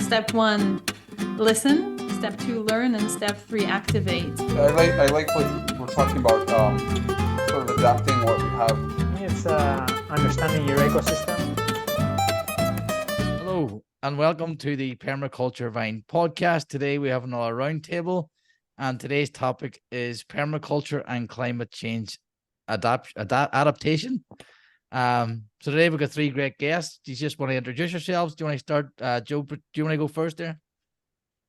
step 1, listen. Step 2, learn. And step 3, activate. I like what we're talking about, sort of adapting what we have. It's understanding your ecosystem. Hello, and welcome to the Permaculture Vine podcast. Today we have another roundtable, and today's topic is permaculture and climate change adaptation. So today we've got 3 great guests. Do you just want to introduce yourselves? Do you want to start, Joe? Do you want to go first there?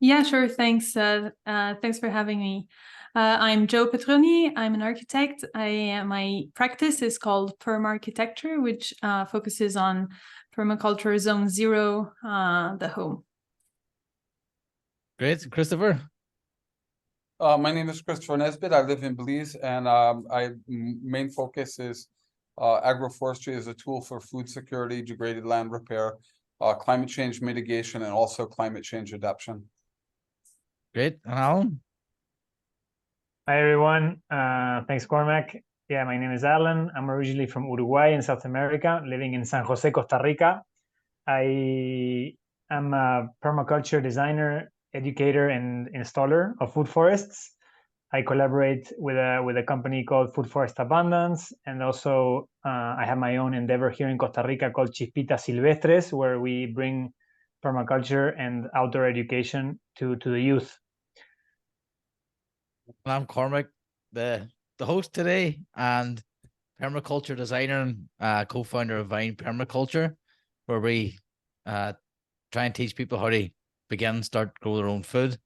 Yeah, sure. Thanks. Thanks for having me. I'm Joe Petroni. I'm an architect. My practice is called Permarchitecture, which focuses on permaculture zone 0, the home. Great. Christopher? My name is Christopher Nesbit. I live in Belize, and main focus is agroforestry as a tool for food security, degraded land repair, climate change mitigation, and also climate change adaptation. Great. And Allan? Hi, everyone. Thanks, Cormac. Yeah, my name is Allan. I'm originally from Uruguay in South America, living in San Jose, Costa Rica. I am a permaculture designer, educator, and installer of food forests. I collaborate with a company called Food Forest Abundance, and also I have my own endeavor here in Costa Rica called Chispitas Silvestres, where we bring permaculture and outdoor education to the youth. And I'm Cormac, the host today, and permaculture designer and co-founder of Vine Permaculture, where we try and teach people how to start, grow their own food.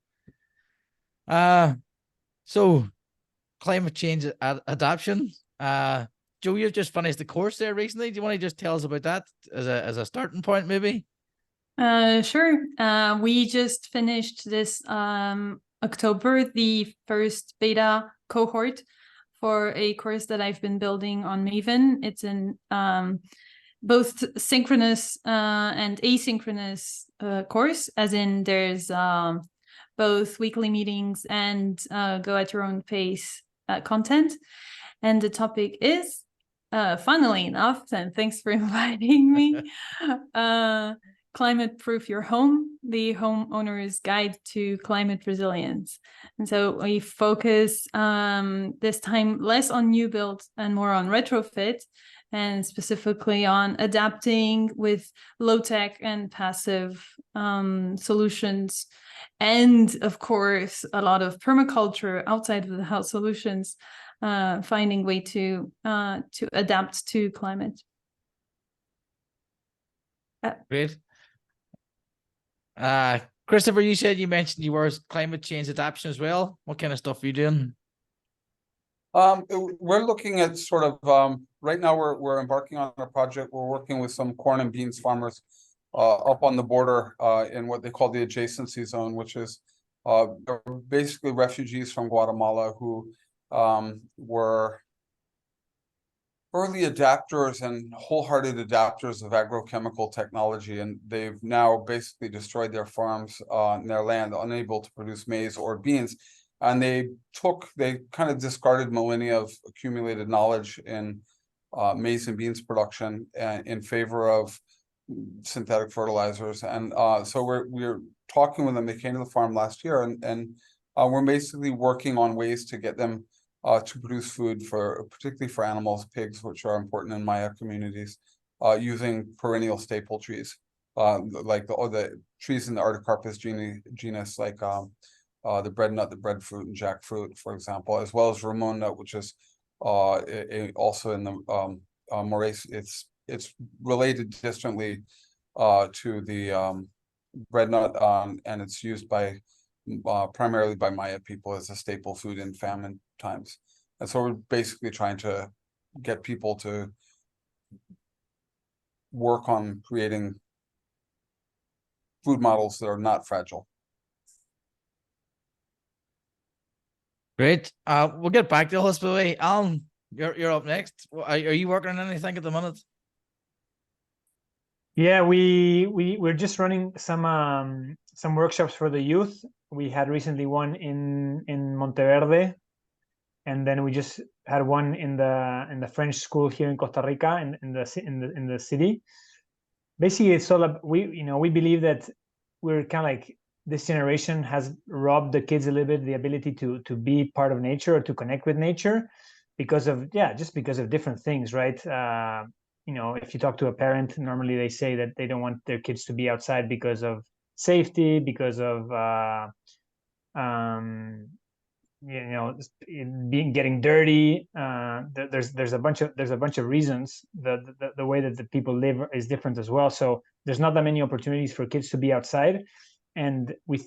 So climate change adaptation. Joe, you've just finished the course there recently. Do you want to just tell us about that as a starting point, maybe? Sure. We just finished this October, the first beta cohort for a course that I've been building on Maven. It's in both synchronous and asynchronous course, as in there's both weekly meetings and go at your own pace content. And the topic is, funnily enough, and thanks for inviting me, Climate Proof Your Home, the homeowner's guide to climate resilience. And so we focus this time less on new build and more on retrofit, and specifically on adapting with low-tech and passive solutions. And of course, a lot of permaculture outside of the house solutions, finding way to adapt to climate. Great. Christopher, you mentioned you were climate change adaptation as well. What kind of stuff are you doing? We're looking at sort of right now we're embarking on a project. We're working with some corn and beans farmers up on the border in what they call the adjacency zone, which is basically refugees from Guatemala who were early adapters and wholehearted adapters of agrochemical technology, and they've now basically destroyed their farms and their land, unable to produce maize or beans. And they kind of discarded millennia of accumulated knowledge in maize and beans production in favor of synthetic fertilizers. And so we're talking with them. They came to the farm last year, and we're basically working on ways to get them to produce food particularly for animals, pigs, which are important in Maya communities, using perennial staple trees, like the trees in the Artocarpus genus, like the breadnut, the breadfruit, and jackfruit, for example, as well as Ramon nut, which is also in the morace. It's related distantly to the breadnut, and it's used primarily by Maya people as a staple food in famine times. And so we're basically trying to get people to work on creating food models that are not fragile. Great. We'll get back to the hospital. Allan, you're up next. Are you working on anything at the minute? Yeah, we're just running some workshops for the youth. We had recently one in Monteverde, and then we just had one in the French school here in Costa Rica in the city. Basically, it's all we believe that we're kind of like, this generation has robbed the kids a little bit the ability to be part of nature or to connect with nature because of, just because of different things, right? You know, if you talk to a parent, normally they say that they don't want their kids to be outside because of safety, because of you know, getting dirty. There's a bunch of reasons. The way that the people live is different as well. So there's not that many opportunities for kids to be outside, and we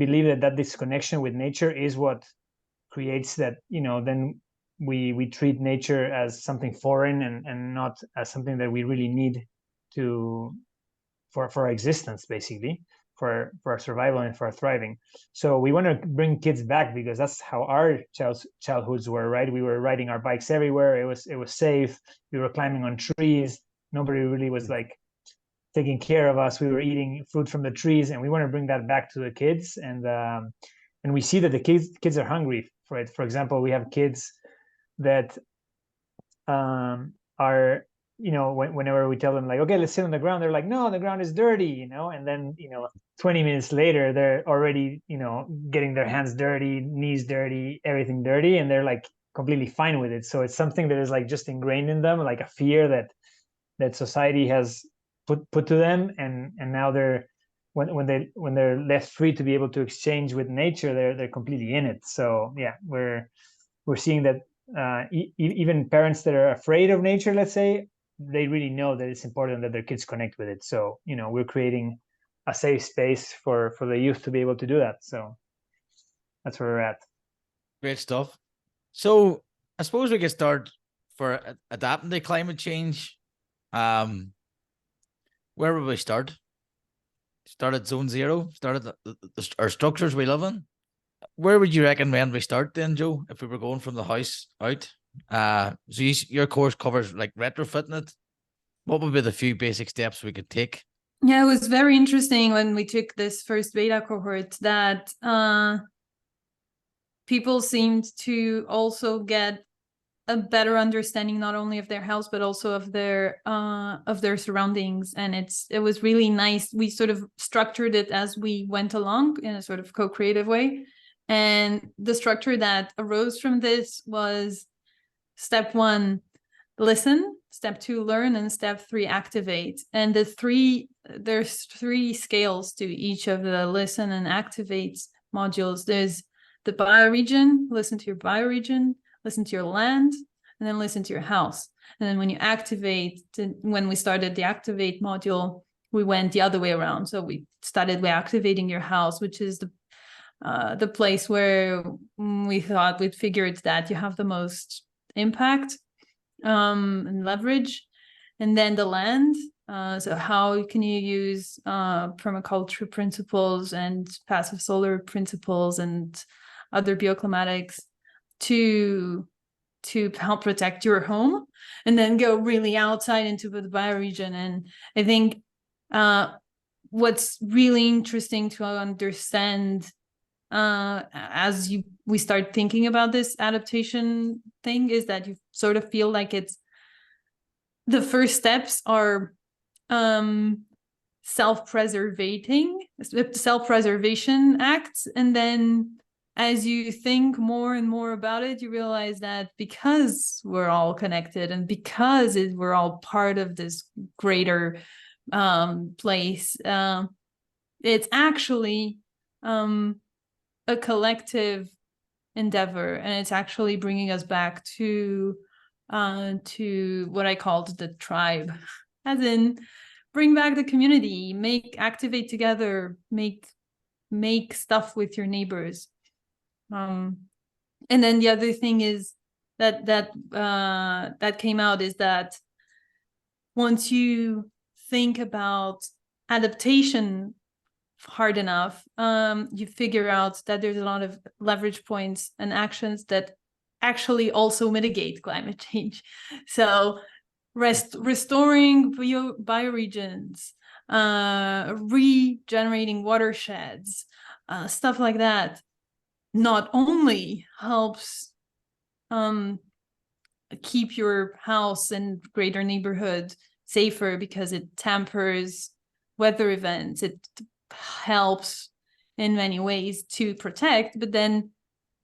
believe that disconnection with nature is what creates that. You know, then we treat nature as something foreign and not as something that we really need for our existence, basically, for our survival and for our thriving. So we want to bring kids back because that's how our childhoods were, right? We were riding our bikes everywhere. It was safe. We were climbing on trees. Nobody really was like taking care of us. We were eating fruit from the trees, and we want to bring that back to the kids. And we see that the kids are hungry for it. For example, we have kids that are, you know, whenever we tell them like, okay, let's sit on the ground, they're like, no, the ground is dirty, you know. And then, you know, 20 minutes later, they're already, you know, getting their hands dirty, knees dirty, everything dirty, and they're like completely fine with it. So it's something that is like just ingrained in them, like a fear that society has put to them, and now they're when they're left free to be able to exchange with nature, they're completely in it. So yeah, we're seeing that even parents that are afraid of nature, let's say, they really know that it's important that their kids connect with it. So, you know, we're creating a safe space for the youth to be able to do that. So that's where we're at. Great stuff. So I suppose we could start for adapting to climate change. Where would we start? Start at zone zero? Start at our structures we live in? Where would you recommend we start then, Joe, if we were going from the house out? So your course covers like retrofitting it. What would be the few basic steps we could take? Yeah, it was very interesting when we took this first beta cohort that people seemed to also get a better understanding not only of their house but also of their surroundings, and it was really nice. We sort of structured it as we went along in a sort of co-creative way, and the structure that arose from this was step 1, listen, step 2, learn, and step 3, activate. And there's 3 scales to each of the listen and activate modules. There's the bioregion, listen to your bioregion, listen to your land, and then listen to your house. And then when you activate, when we started the activate module, we went the other way around. So we started by activating your house, which is the place where we thought we'd figured that you have the most impact and leverage. And then the land. So how can you use permaculture principles and passive solar principles and other bioclimatics to help protect your home, and then go really outside into the bioregion. And I think what's really interesting to understand as we start thinking about this adaptation thing is that you sort of feel like it's the first steps are self-preservation acts, and then as you think more and more about it, you realize that because we're all connected and because we're all part of this greater place, it's actually a collective endeavor, and it's actually bringing us back to what I called the tribe, as in bring back the community, activate together, make stuff with your neighbors. And then the other thing is that came out is that once you think about adaptation hard enough, you figure out that there's a lot of leverage points and actions that actually also mitigate climate change. So restoring bioregions, regenerating watersheds, stuff like that, not only helps keep your house and greater neighborhood safer because it tempers weather events, it helps in many ways to protect, but then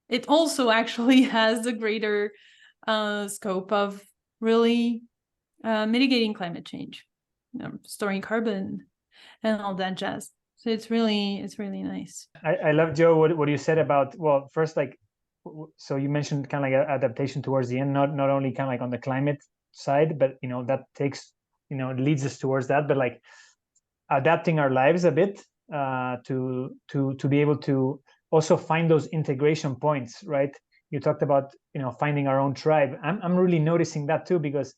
it also actually has a greater scope of really mitigating climate change, storing carbon and all that jazz. So it's really nice. I love, Joe, what you said about, well, first, like, so you mentioned kind of like adaptation towards the end, not only kind of like on the climate side, but that takes, leads us towards that, but like adapting our lives a bit to be able to also find those integration points, right? You talked about finding our own tribe. I'm really noticing that too, because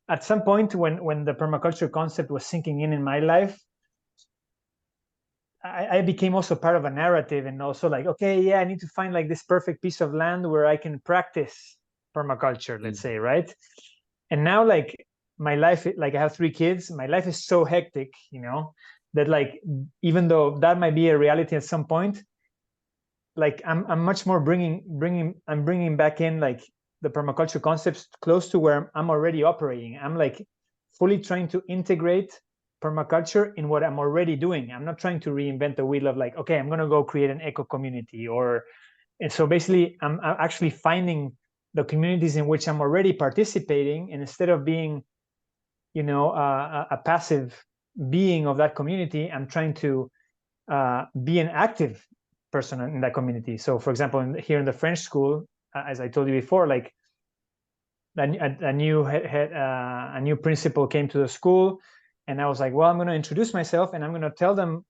at some point when the permaculture concept was sinking in my life, I became also part of a narrative, and also like, okay, yeah, I need to find like this perfect piece of land where I can practice permaculture, let's say, right? And now, like, my life, like, I have 3 kids, my life is so hectic, that like, even though that might be a reality at some point, like I'm much more bringing back in like the permaculture concepts close to where I'm already operating. I'm like fully trying to integrate permaculture in what I'm already doing. I'm not trying to reinvent the wheel of like, okay, I'm going to go create an eco community, and so basically I'm actually finding the communities in which I'm already participating, and instead of being, a passive being of that community, I'm trying to be an active person in that community. So for example, here in the French school, as I told you before, like a new principal came to the school, and I was like, well, I'm going to introduce myself, and I'm going to tell them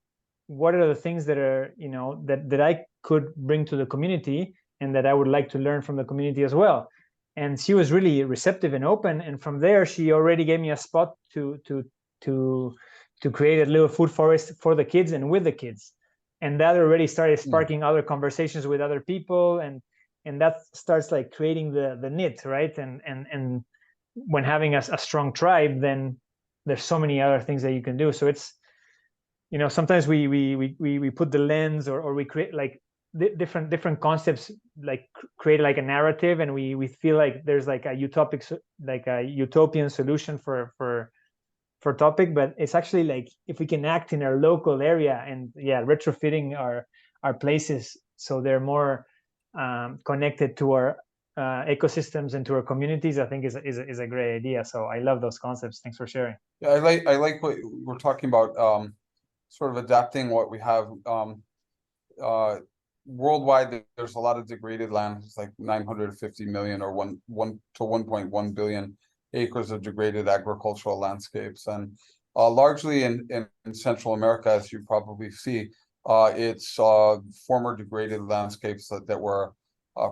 what are the things that are, that I could bring to the community, and that I would like to learn from the community as well. And she was really receptive and open, and from there she already gave me a spot to create a little food forest for the kids and with the kids, and that already started sparking other conversations with other people, and that starts like creating the knit, right? And when having a strong tribe, then there's so many other things that you can do. So it's, sometimes we put the lens, or we create like different concepts, like create like a narrative, and we feel like there's like a utopian solution for topic, but it's actually like, if we can act in our local area and retrofitting our places so they're more connected to our ecosystems and to our communities, I think is a great idea. So I love those concepts. Thanks for sharing. Yeah, I like what we're talking about, sort of adapting what we have. Worldwide, there's a lot of degraded land. It's like 950 million or 1 to 1.1 billion acres of degraded agricultural landscapes, and largely in Central America, as you probably see, it's former degraded landscapes that were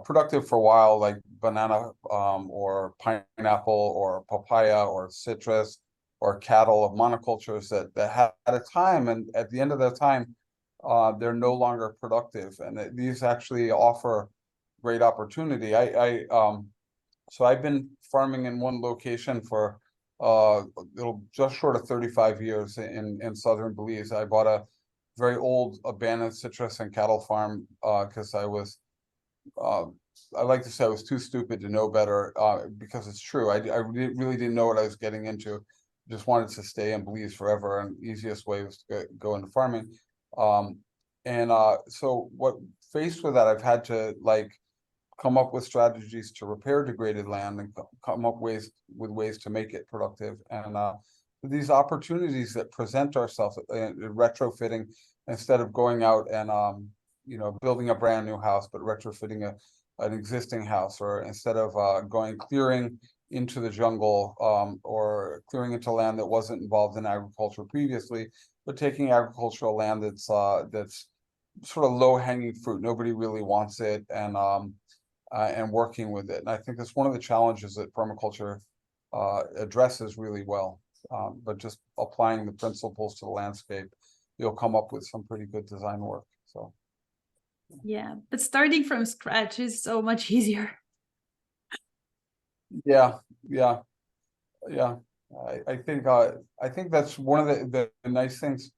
productive for a while, like banana or pineapple or papaya or citrus or cattle of monocultures that had a time, and at the end of their time, they're no longer productive, and these actually offer great opportunity. So I've been farming in one location for just short of 35 years in southern Belize. I bought a very old abandoned citrus and cattle farm because I like to say I was too stupid to know better, because it's true. I really didn't know what I was getting into. Just wanted to stay in Belize forever, and the easiest way was to go into farming. So faced with that, I've had to like come up with strategies to repair degraded land and come up with ways to make it productive. And these opportunities that present ourselves retrofitting, instead of going out and building a brand new house, but retrofitting an existing house, or instead of clearing into the jungle, or clearing into land that wasn't involved in agriculture previously, but taking agricultural land that's sort of low-hanging fruit, nobody really wants it, and working with it. And I think that's one of the challenges that permaculture addresses really well. But just applying the principles to the landscape, you'll come up with some pretty good design work. So yeah, but starting from scratch is so much easier. Yeah. I think that's one of the nice things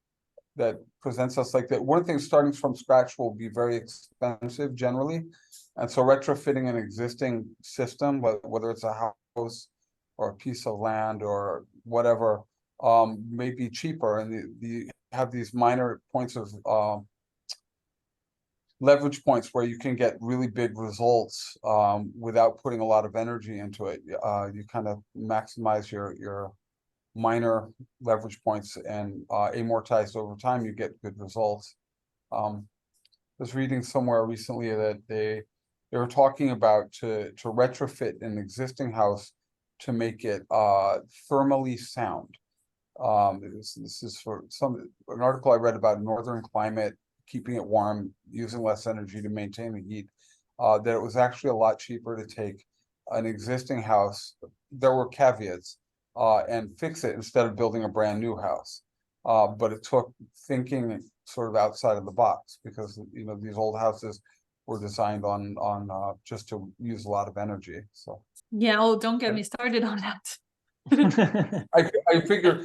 that presents us like that. One of the things, starting from scratch will be very expensive generally, and so retrofitting an existing system, whether it's a house or a piece of land or whatever, may be cheaper, and the have these minor points of leverage points where you can get really big results without putting a lot of energy into it. You kind of maximize your minor leverage points, and amortized over time, you get good results. I was reading somewhere recently that they were talking about to retrofit an existing house to make it thermally sound. This is for an article I read about northern climate, keeping it warm, using less energy to maintain the heat, that it was actually a lot cheaper to take an existing house. There were caveats, and fix it instead of building a brand new house. But it took thinking sort of outside of the box, because these old houses were designed on just to use a lot of energy. So yeah, oh, don't get me started on that. I figure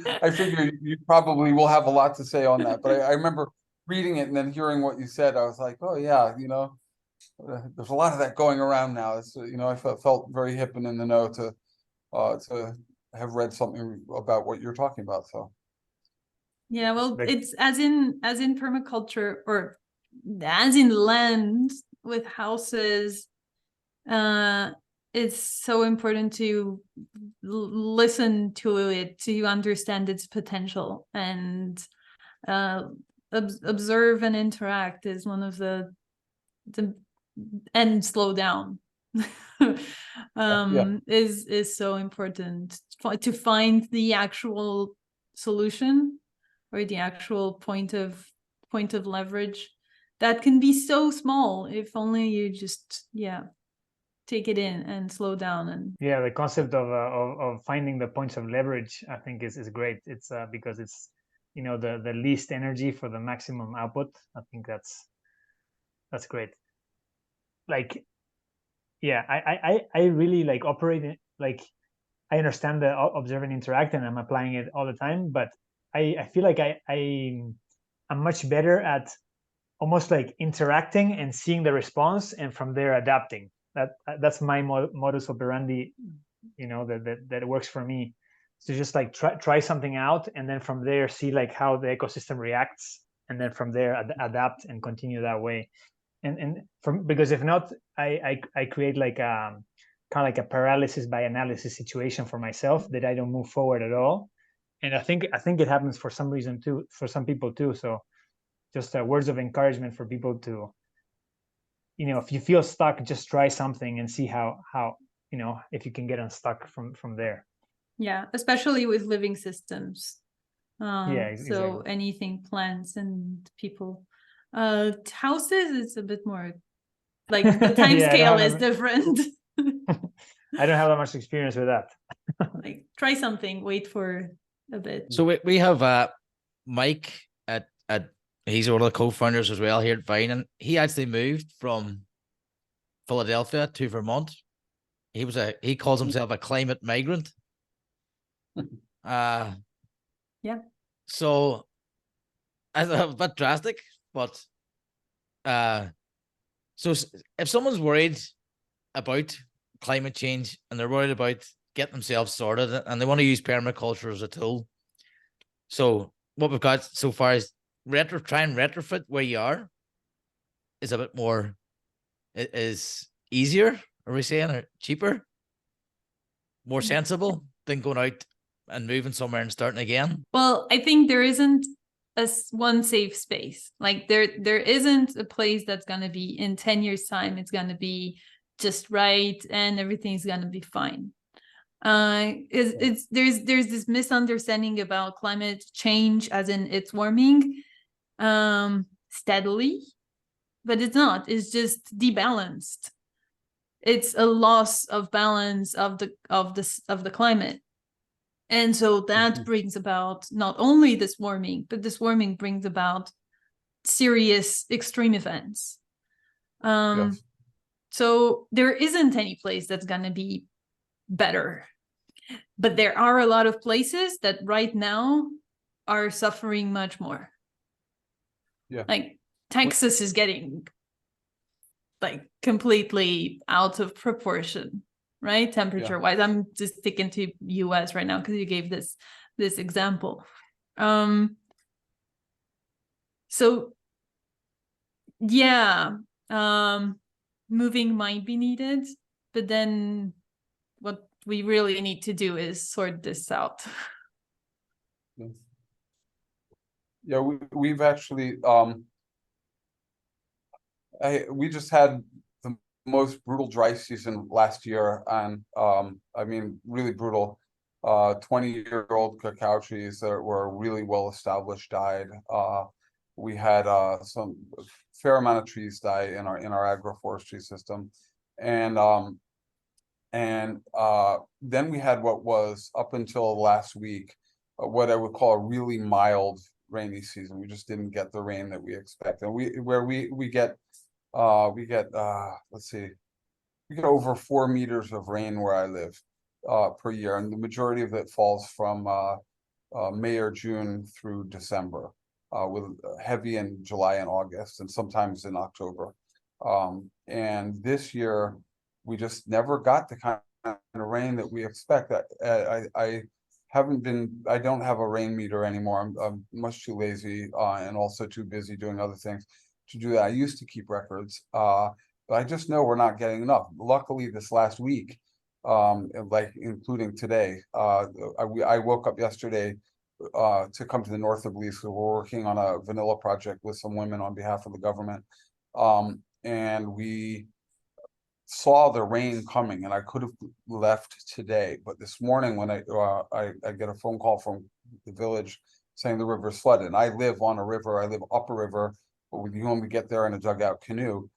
you probably will have a lot to say on that, but I remember reading it and then hearing what you said. I was like, oh yeah, there's a lot of that going around now. It's, I felt very hip and in the know to have read something about what you're talking about. So yeah, well, it's as in permaculture, or as in land with houses. It's so important to listen to it, to understand its potential, and observe and interact is one of the and slow down is so important to find the actual solution, or the actual point of leverage that can be so small if only you just take it in and slow down. And the concept of finding the points of leverage, I think is great. It's because it's the least energy for the maximum output. I think that's great. Like, yeah, I really like operating, like I understand the observe and interact, and I'm applying it all the time, but I feel like I'm much better at almost like interacting and seeing the response, and from there adapting. That's my modus operandi, that works for me. So just like try something out, and then from there see like how the ecosystem reacts, and then from there adapt and continue that way. And because if not, I create like kind of like a paralysis by analysis situation for myself, that I don't move forward at all. And I think it happens for some reason too, for some people too. So just words of encouragement for people to, if you feel stuck, just try something and see how if you can get unstuck from there. Yeah, especially with living systems. Exactly. So anything, plants and people. Houses, it's a bit more like the time scale is different. I don't have that much experience with that. Like, try something, wait for a bit. So we have Mike at he's one of the co-founders as well here at Vine, and he actually moved from Philadelphia to Vermont. He calls himself a climate migrant. Yeah. So a bit drastic, but so if someone's worried about climate change and they're worried about getting themselves sorted, and they want to use permaculture as a tool, so what we've got so far is try and retrofit where you are is a bit more, is easier, are we saying, or cheaper, more sensible than going out and moving somewhere and starting again? Well, I think there isn't one safe space. Like there isn't a place that's going to be in 10 years time, it's going to be just right and everything's going to be fine. There's this misunderstanding about climate change as in it's warming steadily, but it's not. It's just debalanced. It's a loss of balance of the climate. And so that brings about not only this warming, but this warming brings about serious extreme events. Yes. So there isn't any place that's going to be better. But there are a lot of places that right now are suffering much more. Yeah. Like Texas is getting like completely out of proportion, right? Temperature wise. I'm just sticking to US right now because you gave this example. So yeah, moving might be needed, but then what we really need to do is sort this out. Yeah, we've actually we just had the most brutal dry season last year, and I mean really brutal. 20-year-old cacao trees that were really well established died. We had some fair amount of trees die in our agroforestry system, and then we had what was up until last week what I would call a really mild rainy season. We just didn't get the rain that we expect, and we get let's see, we get over 4 meters of rain where I live per year, and the majority of it falls from May or June through December, with heavy in July and August, and sometimes in October. And this year we just never got the kind of rain that we expect. I don't have a rain meter anymore. I'm much too lazy and also too busy doing other things to do that. I used to keep records, but I just know we're not getting enough. Luckily, this last week, like including today, I woke up yesterday to come to the north of Belize. So we're working on a vanilla project with some women on behalf of the government, and we saw the rain coming, and I could have left today, but this morning when I get a phone call from the village saying the river's flooded, and I live on a river, I live up a river, but we can only get there in a dugout canoe.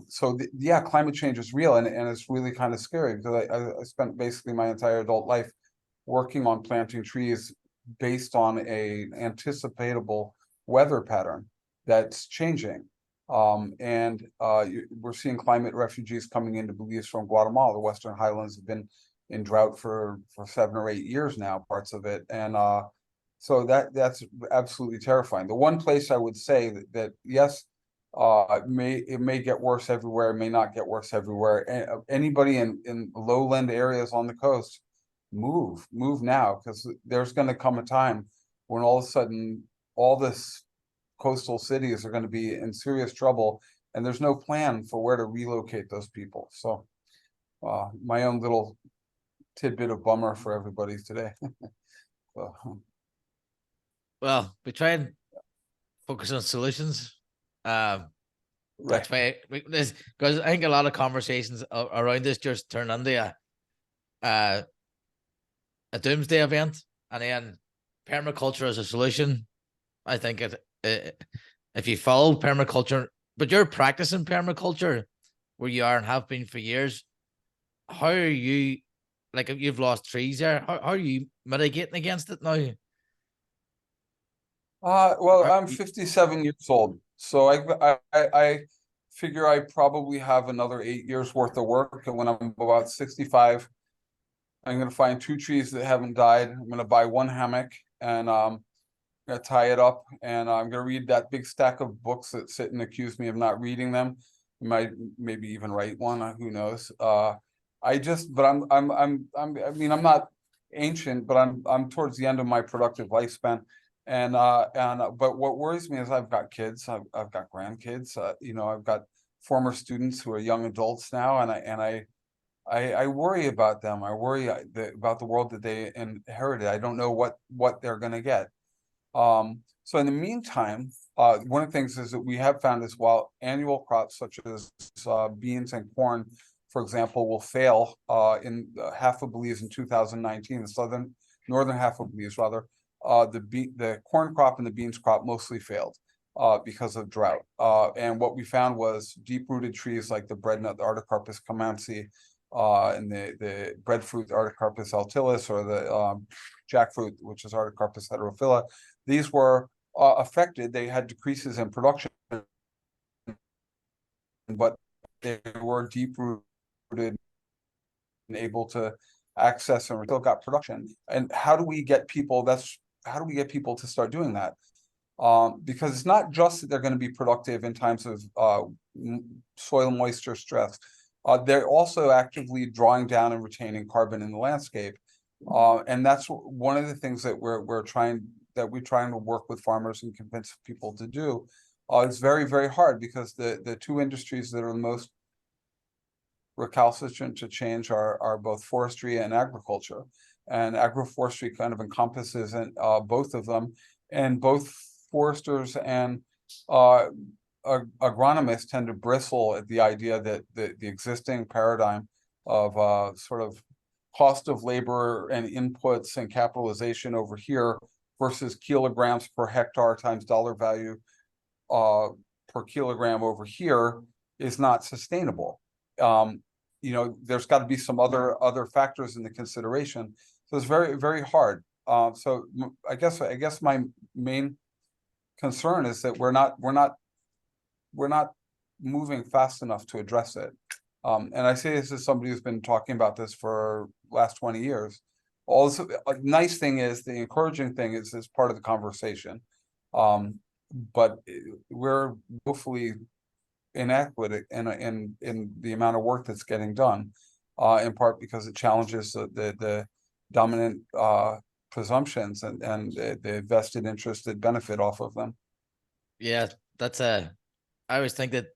So yeah, climate change is real, and it's really kind of scary, because I spent basically my entire adult life working on planting trees based on a anticipatable weather pattern that's changing. And we're seeing climate refugees coming into Belize from Guatemala. The Western Highlands have been in drought for 7 or 8 years now, parts of it, and so that's absolutely terrifying. The one place I would say that yes, it may get worse everywhere, it may not get worse everywhere. Anybody in lowland areas on the coast, move now, because there's going to come a time when all of a sudden all this coastal cities are going to be in serious trouble, and there's no plan for where to relocate those people. So my own little tidbit of bummer for everybody today. Well, we try and focus on solutions. That's why, because I think a lot of conversations around this just turn into a doomsday event, and then permaculture as a solution. I think if you follow permaculture, but you're practicing permaculture where you are and have been for years, how are you, like, if you've lost trees there, how are you mitigating against it now? Well, I'm 57 years old, so I figure I probably have another 8 years worth of work, and when I'm about 65, I'm going to find 2 trees that haven't died. I'm going to buy 1 hammock, and I'm going to tie it up, and I'm going to read that big stack of books that sit and accuse me of not reading them. Maybe even write one. Who knows? But I mean, I'm not ancient, but I'm towards the end of my productive lifespan. But what worries me is I've got kids, I've got grandkids, you know, I've got former students who are young adults now, and I worry about them. I worry about the world that they inherited. I don't know what they're going to get. So in the meantime, one of the things is that we have found is while annual crops such as beans and corn, for example, will fail in half of Belize in 2019, the northern half of Belize rather, the corn crop and the beans crop mostly failed because of drought. And what we found was deep-rooted trees like the breadnut, the Artocarpus camansi, and the breadfruit, Artocarpus altilis, or the jackfruit, which is Artocarpus heterophylla. These were affected. They had decreases in production, but they were deep-rooted and able to access and still got production. And how do we get people? How do we get people to start doing that? Because it's not just that they're going to be productive in times of soil moisture stress. They're also actively drawing down and retaining carbon in the landscape. And that's one of the things that we're trying, that we're trying to work with farmers and convince people to do, it's very, very hard because the two industries that are the most recalcitrant to change are both forestry and agriculture. And agroforestry kind of encompasses both of them, and both foresters and agronomists tend to bristle at the idea that the existing paradigm of sort of cost of labor and inputs and capitalization over here versus kilograms per hectare times dollar value per kilogram over here is not sustainable. You know, there's got to be some other factors in the consideration. So it's very, very hard. So I guess my main concern is that we're not moving fast enough to address it. And I say this as somebody who's been talking about this for last 20 years. Also, a nice thing is, the encouraging thing is part of the conversation. But we're woefully inadequate in the amount of work that's getting done, in part because it challenges the dominant presumptions and the vested interest that benefit off of them. Yeah, I always think that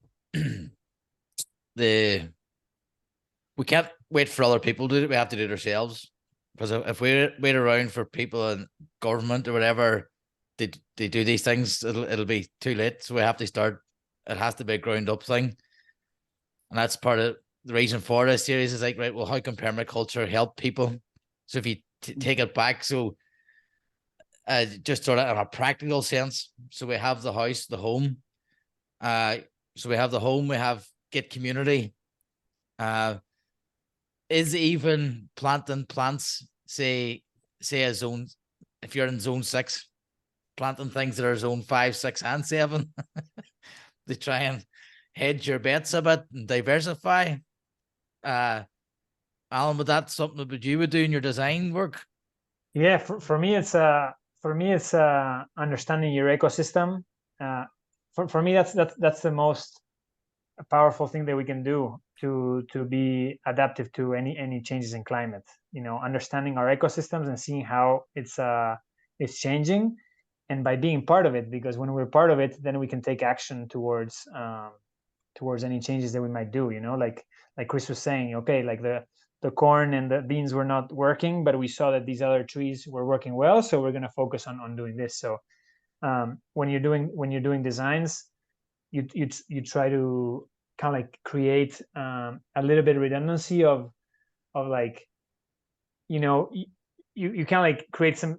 we can't wait for other people to do it. We have to do it ourselves. Because if we wait around for people in government or whatever they do these things, it'll be too late. So we have to start. It has to be a ground up thing, and that's part of the reason for this series. Is like, right, well, how can permaculture help people? So if you take it back, so just sort of in a practical sense. So we have the house, the home. So we have the home. We have get community. Is even planting plants, say a zone, if you're in zone 6, planting things that are zone 5, 6, and 7, to try and hedge your bets a bit and diversify. Alan, would that something that you would do in your design work? Yeah, for me it's understanding your ecosystem. For me that's the most powerful thing that we can do to be adaptive to any changes in climate. You know, understanding our ecosystems and seeing how it's changing, and by being part of it, because when we're part of it, then we can take action towards any changes that we might do. You know, like Chris was saying, okay, like the corn and the beans were not working, but we saw that these other trees were working well, so we're going to focus on doing this. So when you're doing designs, you try to kind of like create a little bit of redundancy of like, you know, you kind of like create some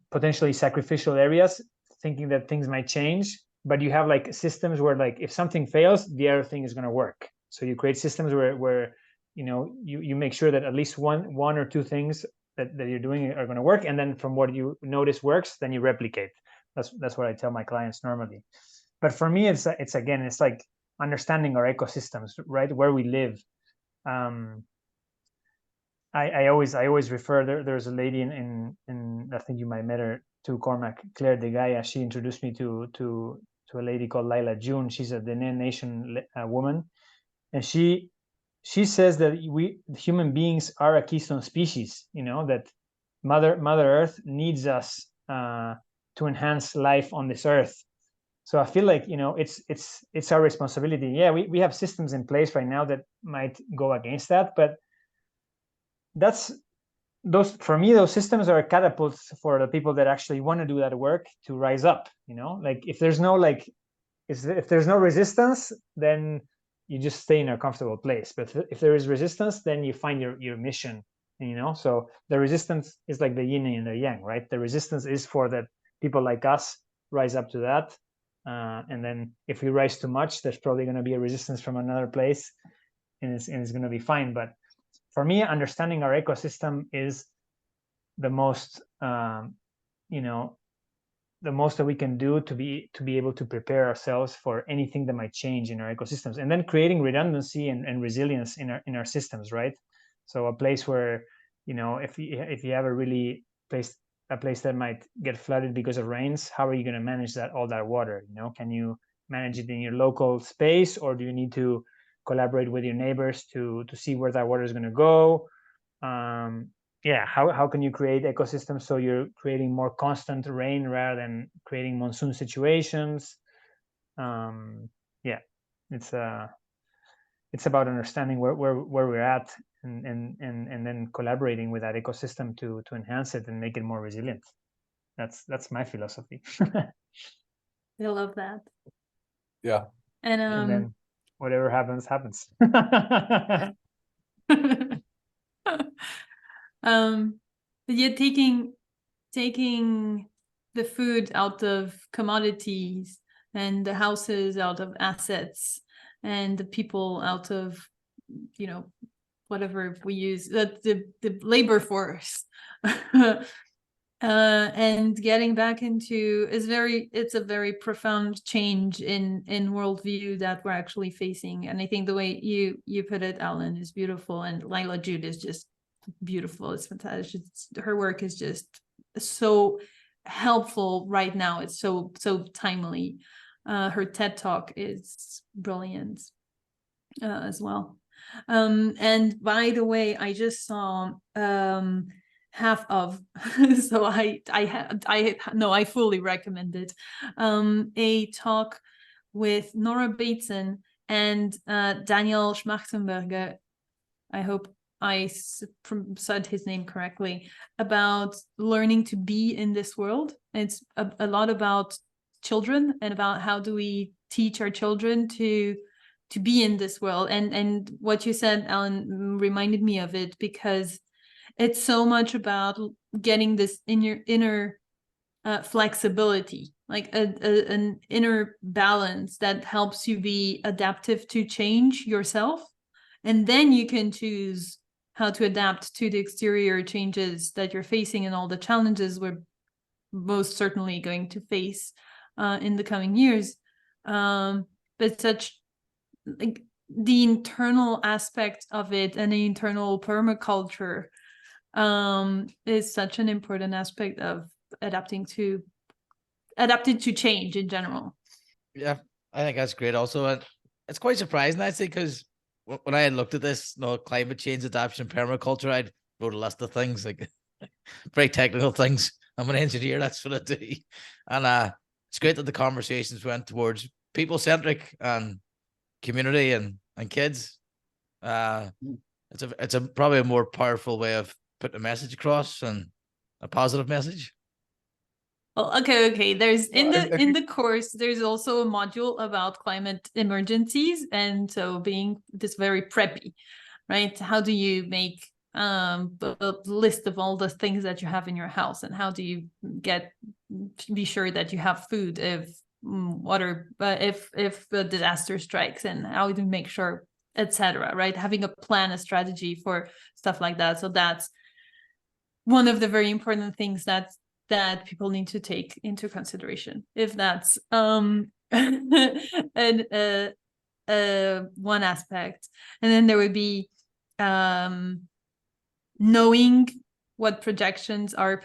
potentially sacrificial areas, thinking that things might change, but you have like systems where, like, if something fails, the other thing is going to work. So you create systems where you know, you make sure that at least one or two things that you're doing are going to work, and then from what you notice works, then you replicate. That's what I tell my clients normally. But for me, it's like understanding our ecosystems, right, where we live. I always refer, there's a lady in I think you might met her, to Cormac, Claire de Gaia. She introduced me to a lady called Laila June. She's a Dene Nation woman, and she says that we human beings are a keystone species. You know, that Mother Earth needs us to enhance life on this earth. So I feel like, you know, it's our responsibility. Yeah, we have systems in place right now that might go against that, but for me, those systems are catapults for the people that actually want to do that work to rise up. You know, like if there's no resistance, then you just stay in a comfortable place. But if there is resistance, then you find your mission. You know, so the resistance is like the yin and the yang, right? The resistance is for the people like us rise up to that. And then if we rise too much, there's probably going to be a resistance from another place, and it's going to be fine. But for me, understanding our ecosystem is the most, you know, the most that we can do to be able to prepare ourselves for anything that might change in our ecosystems, and then creating redundancy and resilience in our systems, right? So a place where, you know, if you have a place that might get flooded because of rains, how are you going to manage all that water? You know, can you manage it in your local space, or do you need to collaborate with your neighbors to see where that water is going to go? yeah, how can you create ecosystems so you're creating more constant rain rather than creating monsoon situations? Yeah, it's about understanding where we're at and then collaborating with that ecosystem to enhance it and make it more resilient. That's my philosophy. I love that. Yeah. And And then whatever happens. but yeah, taking the food out of commodities and the houses out of assets and the people out of, you know, whatever we use, the labor force. And getting back into it's a very profound change in worldview that we're actually facing. And I think the way you put it, Allan, is beautiful, and Lila Jude is just beautiful. It's fantastic. Her work is just so helpful right now. It's so timely. Her TED Talk is brilliant as well. And by the way, I just saw half of so I fully recommend it, a talk with Nora Bateson and Daniel Schmachtenberger, I hope I said his name correctly, about learning to be in this world. It's a lot about children and about how do we teach our children to be in this world. And what you said, Allan, reminded me of it, because it's so much about getting this in your inner flexibility, like an inner balance that helps you be adaptive to change yourself. And then you can choose how to adapt to the exterior changes that you're facing and all the challenges we're most certainly going to face in the coming years. But such, like, the internal aspect of it and the internal permaculture is such an important aspect of adapting to change in general. Yeah, I think that's great. Also, and it's quite surprising, I'd say, because when I had looked at this, climate change adaptation, permaculture, I wrote a list of things, like very technical things. I'm an engineer, that's what I do. And it's great that the conversations went towards people-centric and community and kids. It's probably a more powerful way of putting a message across, and a positive message. Well, okay. There's in the course, there's also a module about climate emergencies, and so being this very preppy, right? How do you make a list of all the things that you have in your house, and how do you be sure that you have food if water, if a disaster strikes, and how do you make sure, etc. Right? Having a plan, a strategy for stuff like that. So that's one of the very important things that people need to take into consideration, if that's one aspect. And then there would be knowing what projections are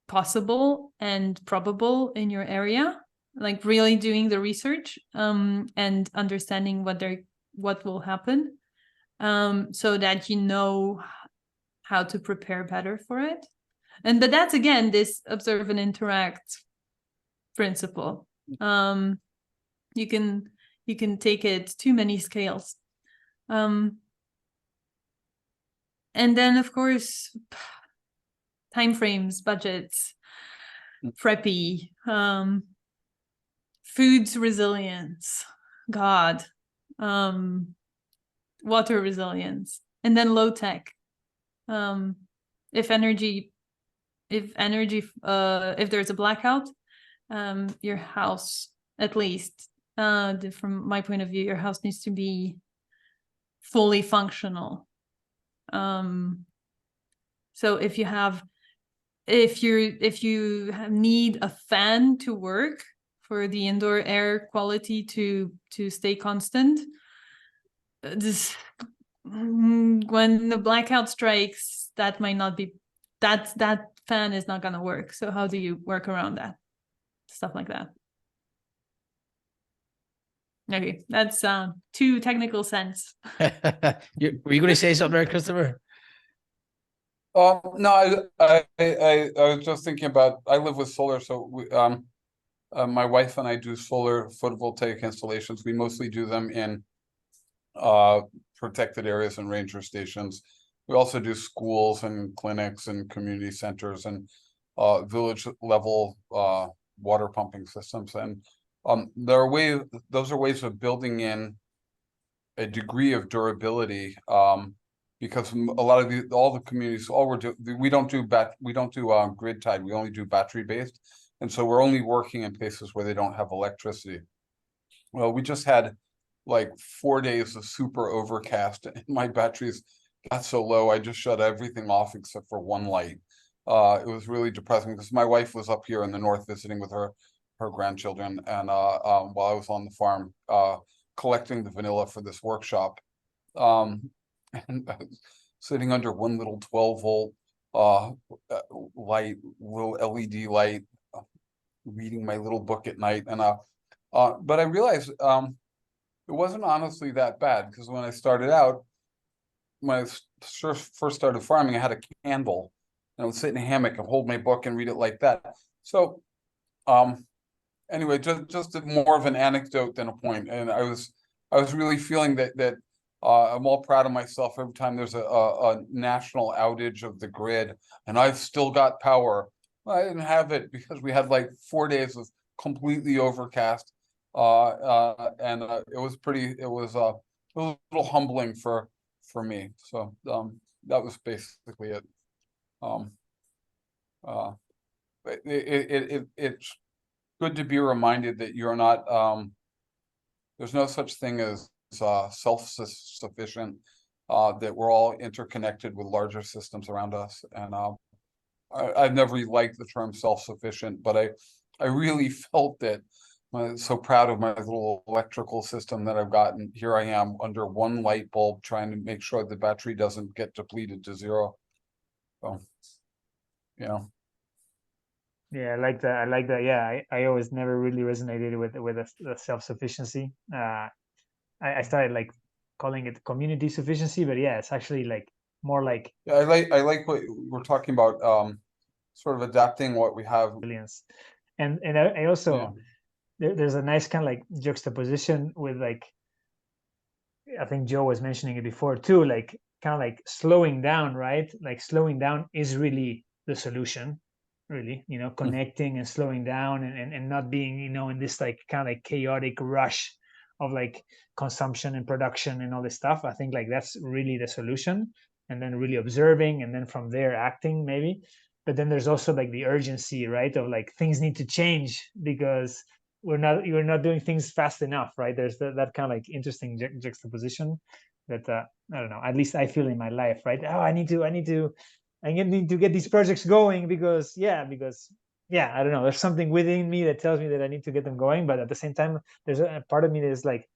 possible and probable in your area, like really doing the research and understanding what will happen, so that you know how to prepare better for it. But that's, again, this observe and interact principle. You can take it to many scales. And then, of course, timeframes, budgets, preppy, food's resilience, water resilience, and then low tech. If there's a blackout, your house, at least from my point of view, your house needs to be fully functional. So if you need a fan to work for the indoor air quality to stay constant, when the blackout strikes, that might not be, that fan is not going to work. So how do you work around that? Stuff like that. Okay, that's too technical sense. Were you going to say something there, Christopher? No, I was just thinking about, I live with solar, so my wife and I do solar photovoltaic installations. We mostly do them in protected areas and ranger stations. We also do schools and clinics and community centers and village level water pumping systems. And there are those are ways of building in a degree of durability, because a lot of all the communities, we don't do grid tied, we only do battery based. And so we're only working in places where they don't have electricity. Well, we just had like 4 days of super overcast and my batteries got so low, I just shut everything off except for one light. It was really depressing because my wife was up here in the north visiting with her grandchildren, and while I was on the farm collecting the vanilla for this workshop, and I was sitting under one little 12-volt light, little LED light, reading my little book at night. And but I realized it wasn't honestly that bad, because when I started out, when I first started farming, I had a candle and I would sit in a hammock and hold my book and read it like that. So anyway, just more of an anecdote than a point. And I was really feeling that I'm all proud of myself every time there's a national outage of the grid and I've still got power. I didn't have it because we had like 4 days of completely overcast, and it was a little humbling for me. So that was basically it. It's good to be reminded that you're not, there's no such thing as self-sufficient, that we're all interconnected with larger systems around us. And I've never liked the term self-sufficient, but I really felt that. I'm so proud of my little electrical system that I've gotten. Here I am under one light bulb trying to make sure the battery doesn't get depleted to zero. So, yeah. Yeah, I like that. I like that. Yeah, I always never really resonated with the self-sufficiency. I started like calling it community sufficiency, but yeah, it's actually like more like, yeah, I like what we're talking about, sort of adapting what we have. Resilience. And I also, there's a nice kind of like juxtaposition with, like, I think Joe was mentioning it before too, like kind of like slowing down, right? Like slowing down is really the solution, really, connecting and slowing down and not being, in this like kind of like chaotic rush of like consumption and production and all this stuff. I think like that's really the solution. And then really observing, and then from there acting maybe. But then there's also like the urgency, right? Of like things need to change because you're not doing things fast enough, right? There's that kind of like interesting juxtaposition that I don't know, at least I feel in my life, right? Oh, I need to get these projects going because I don't know, there's something within me that tells me that I need to get them going. But at the same time, there's a part of me that is like,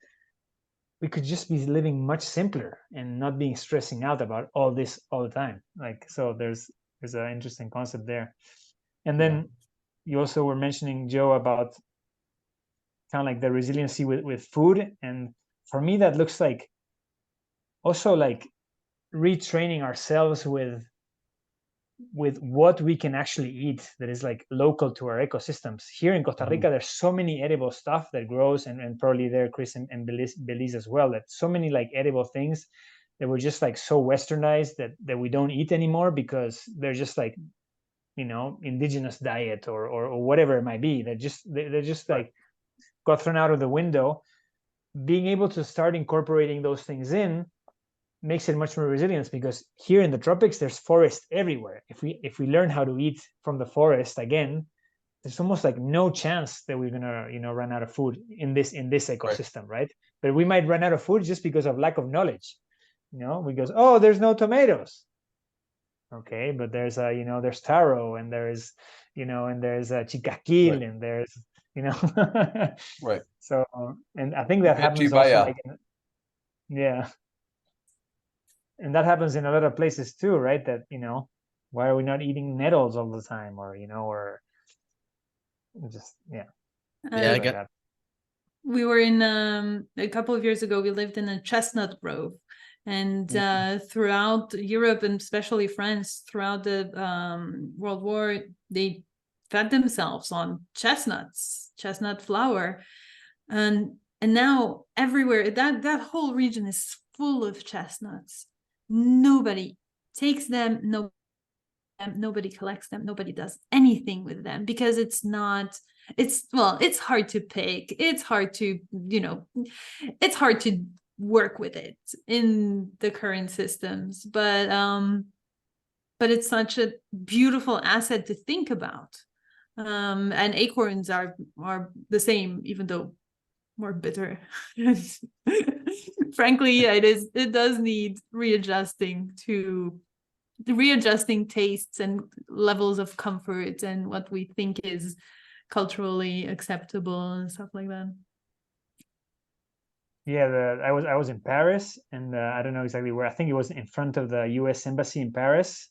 we could just be living much simpler and not being stressing out about all this all the time. Like, so there's an interesting concept there. And then you also were mentioning, Joe, about kind of like the resiliency with food. And for me, that looks like also like retraining ourselves with what we can actually eat that is like local to our ecosystems. Here in Costa Rica, there's so many edible stuff that grows, and probably there, Chris, and Belize as well, that so many like edible things that were just like so westernized that we don't eat anymore because they're just like, indigenous diet or whatever it might be. They're just like got thrown out of the window. Being able to start incorporating those things in makes it much more resilient, because here in the tropics there's forest everywhere. If we learn how to eat from the forest again, there's almost like no chance that we're gonna run out of food in this ecosystem, right? But we might run out of food just because of lack of knowledge. Because, oh, there's no tomatoes. Okay, but there's there's taro, and there's and there's chicaquil, and there's Right. So, and I think that happens also like and that happens in a lot of places too, right? That why are we not eating nettles all the time, or or just I get we were in a couple of years ago, we lived in a chestnut grove, And throughout Europe, and especially France, throughout the World War, they fed themselves on chestnut flour, and now everywhere that whole region is full of chestnuts. Nobody takes them, nobody collects them, nobody does anything with them, because it's hard to pick, it's hard to work with it in the current systems, but it's such a beautiful asset to think about. And acorns are the same, even though more bitter. Frankly, it does need readjusting tastes and levels of comfort and what we think is culturally acceptable and stuff like that. Yeah, I was in Paris, and I don't know exactly where. I think it was in front of the U.S. Embassy in Paris.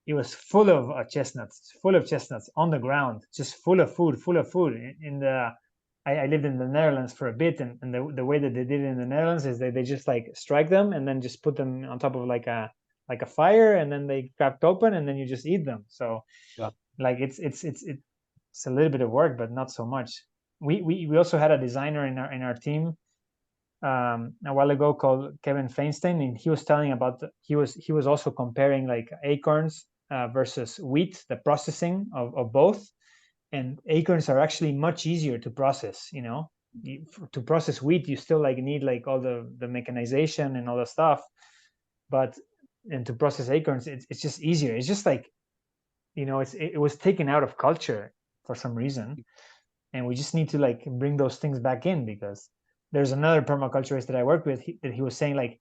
It was full of chestnuts on the ground, just full of food. I lived in the Netherlands for a bit, and the way that they did it in the Netherlands is they just like strike them and then just put them on top of like a fire, and then they cracked open, and then you just eat them. So yeah, like it's a little bit of work, but not so much. We also had a designer in our team a while ago called Kevin Feinstein, and he was telling about he was also comparing like acorns versus wheat, the processing of both. And acorns are actually much easier to process. To process wheat, you still like need like all the mechanization and all the stuff, and to process acorns, it's just easier. It's just like, it was taken out of culture for some reason, and we just need to like bring those things back in, because there's another permaculturist that I work with that he was saying like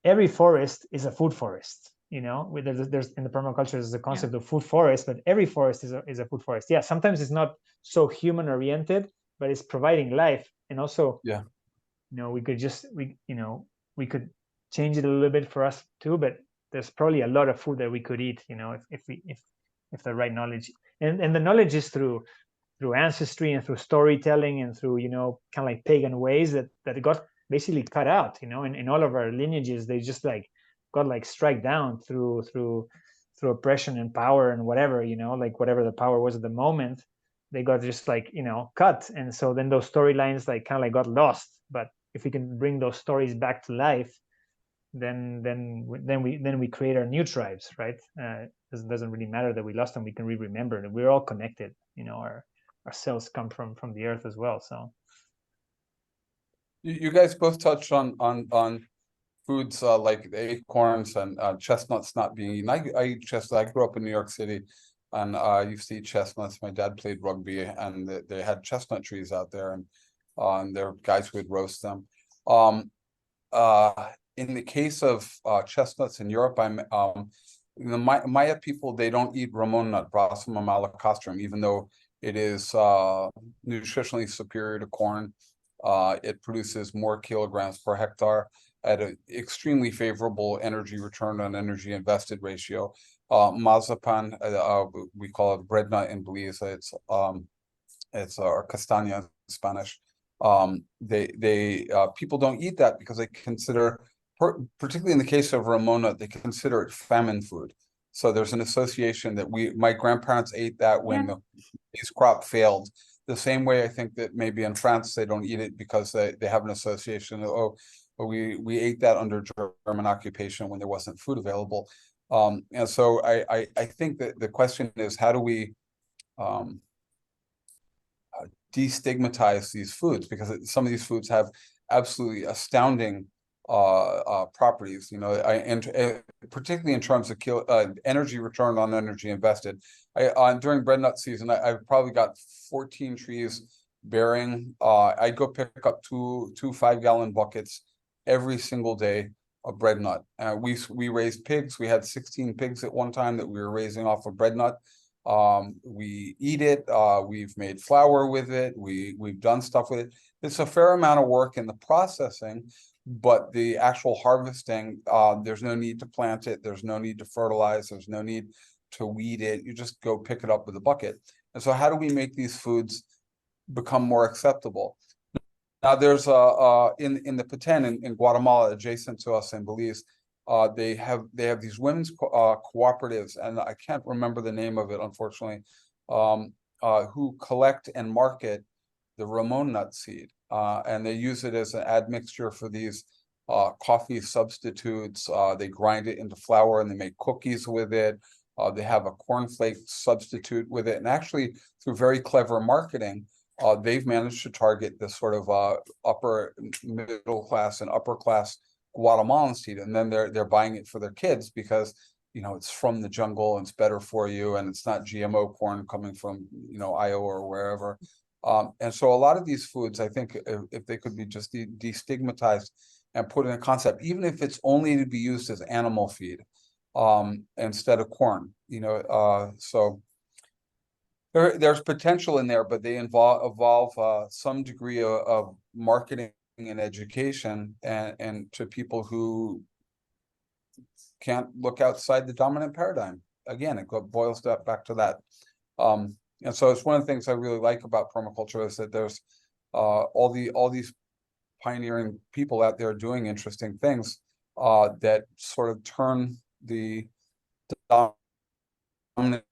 every forest is a food forest. There's in the permaculture there's the concept of food forest, but every forest is a food forest. Yeah, sometimes it's not so human oriented, but it's providing life. And also, we could change it a little bit for us too, but there's probably a lot of food that we could eat, if the right knowledge, and the knowledge is through ancestry and through storytelling and through kind of like pagan ways that got basically cut out. In all of our lineages, they just like got like strike down through oppression and power and whatever, like whatever the power was at the moment, they got just like cut. And so then those storylines like kind of like got lost. But if we can bring those stories back to life, then we create our new tribes, right? It doesn't really matter that we lost them. We can remember that we're all connected. Our cells come from the earth as well. So you guys both touched on foods like the acorns and chestnuts not being eaten. I eat chestnuts. I grew up in New York City, and I used to eat chestnuts. My dad played rugby, and they had chestnut trees out there, and there were guys who would roast them. In the case of chestnuts in Europe, the Maya people, they don't eat Ramon nut, Brassima malacastrum, even though it is nutritionally superior to corn. It produces more kilograms per hectare at an extremely favorable energy return on energy invested ratio. Mazapan, we call it bread nut in Belize. It's or castaña in Spanish. People don't eat that because they consider, particularly in the case of Ramona, they consider it famine food. So there's an association that my grandparents ate that when the maize crop failed. The same way I think that maybe in France they don't eat it because they have an association of, we ate that under German occupation when there wasn't food available. And so I think that the question is, how do we destigmatize these foods? Because some of these foods have absolutely astounding properties, and particularly in terms of energy return on energy invested. During bread nut season, I've probably got 14 trees bearing. I go pick up two 5-gallon buckets every single day of bread nut. We raised pigs. We had 16 pigs at one time that we were raising off of bread nut. We eat it. We've made flour with it. We've done stuff with it. It's a fair amount of work in the processing, but the actual harvesting, there's no need to plant it. There's no need to fertilize. There's no need to weed it. You just go pick it up with a bucket. And so how do we make these foods become more acceptable? Now there's in the Petén in Guatemala, adjacent to us in Belize, they have these women's cooperatives, and I can't remember the name of it, unfortunately, who collect and market the Ramon nut seed, and they use it as an admixture for these coffee substitutes. They grind it into flour and they make cookies with it. They have a cornflake substitute with it, and actually through very clever marketing, they've managed to target this sort of upper middle class and upper class Guatemalan seed, and then they're buying it for their kids because, you know, it's from the jungle and it's better for you, and it's not GMO corn coming from, you know, Iowa or wherever. And so a lot of these foods, I think, if they could be just destigmatized and put in a concept, even if it's only to be used as animal feed, instead of corn, you know, so there's potential in there, but they evolve some degree of marketing and education, and to people who can't look outside the dominant paradigm. Again, it boils back to that. And so it's one of the things I really like about permaculture is that there's all these pioneering people out there doing interesting things that sort of turn the dominant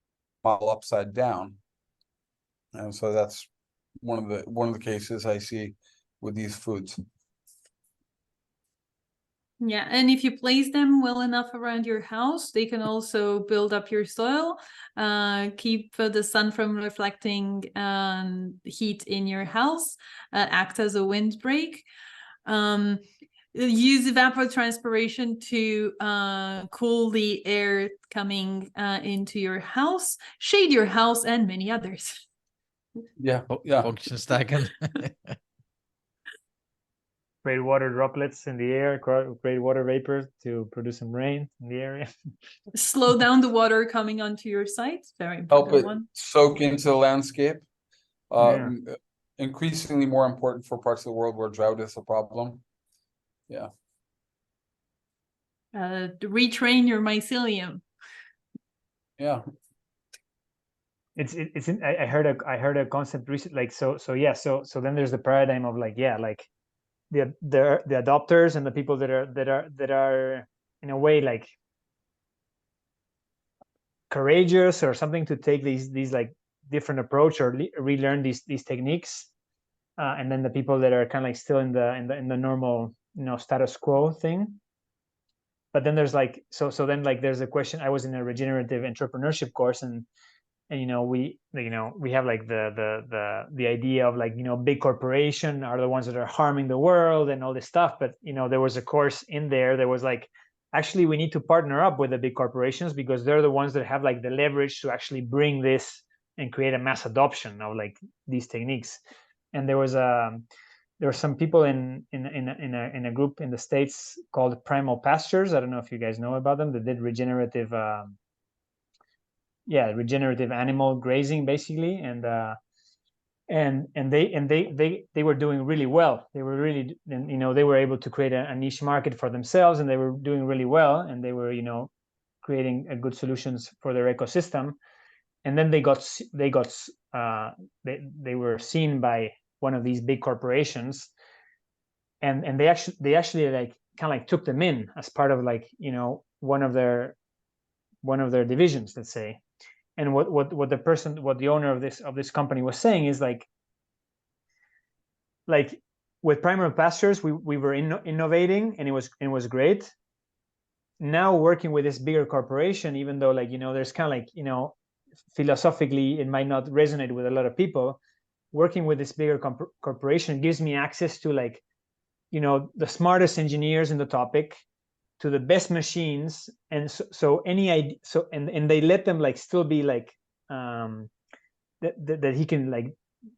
model upside down. And so that's one of the cases I see with these foods. Yeah, and if you place them well enough around your house, they can also build up your soil, keep the sun from reflecting heat in your house, act as a windbreak. Use evapotranspiration to cool the air coming into your house, shade your house, and many others. Yeah, yeah. Function stacking. Create water droplets in the air, create water vapor to produce some rain in the area. Slow down the water coming onto your site. Very Help important it one. soak into the landscape. Yeah. Increasingly more important for parts of the world where drought is a problem. Yeah. Retrain your mycelium. Yeah. I heard a concept recently, like so then there's the paradigm of like, yeah, like the adopters and the people that are in a way like courageous or something to take these like different approach or relearn these techniques, and then the people that are kind of like still in the normal, you know, status quo thing. But then there's like so then like there's a question. I was in a regenerative entrepreneurship course, and you know we have like the idea of like, you know, big corporation are the ones that are harming the world and all this stuff. But you know, there was a course in there that was like, actually we need to partner up with the big corporations because they're the ones that have like the leverage to actually bring this and create a mass adoption of like these techniques. And there were some people in a group in the States called Primal Pastures. I don't know if you guys know about them. They did regenerative animal grazing basically, and they were doing really well. They were really, you know, they were able to create a niche market for themselves, and they were doing really well, and they were, you know, creating good solutions for their ecosystem. And then they were seen by one of these big corporations, and they actually like kind of like took them in as part of like, you know, one of their divisions, let's say. And what the owner of this company was saying is like with Primal Pastures, we were innovating, and it was great. Now working with this bigger corporation, even though like, you know, there's kind of like, you know, philosophically it might not resonate with a lot of people, working with this bigger corporation gives me access to like, you know, the smartest engineers in the topic, to the best machines, and so any idea, so and they let them like still be like that he can like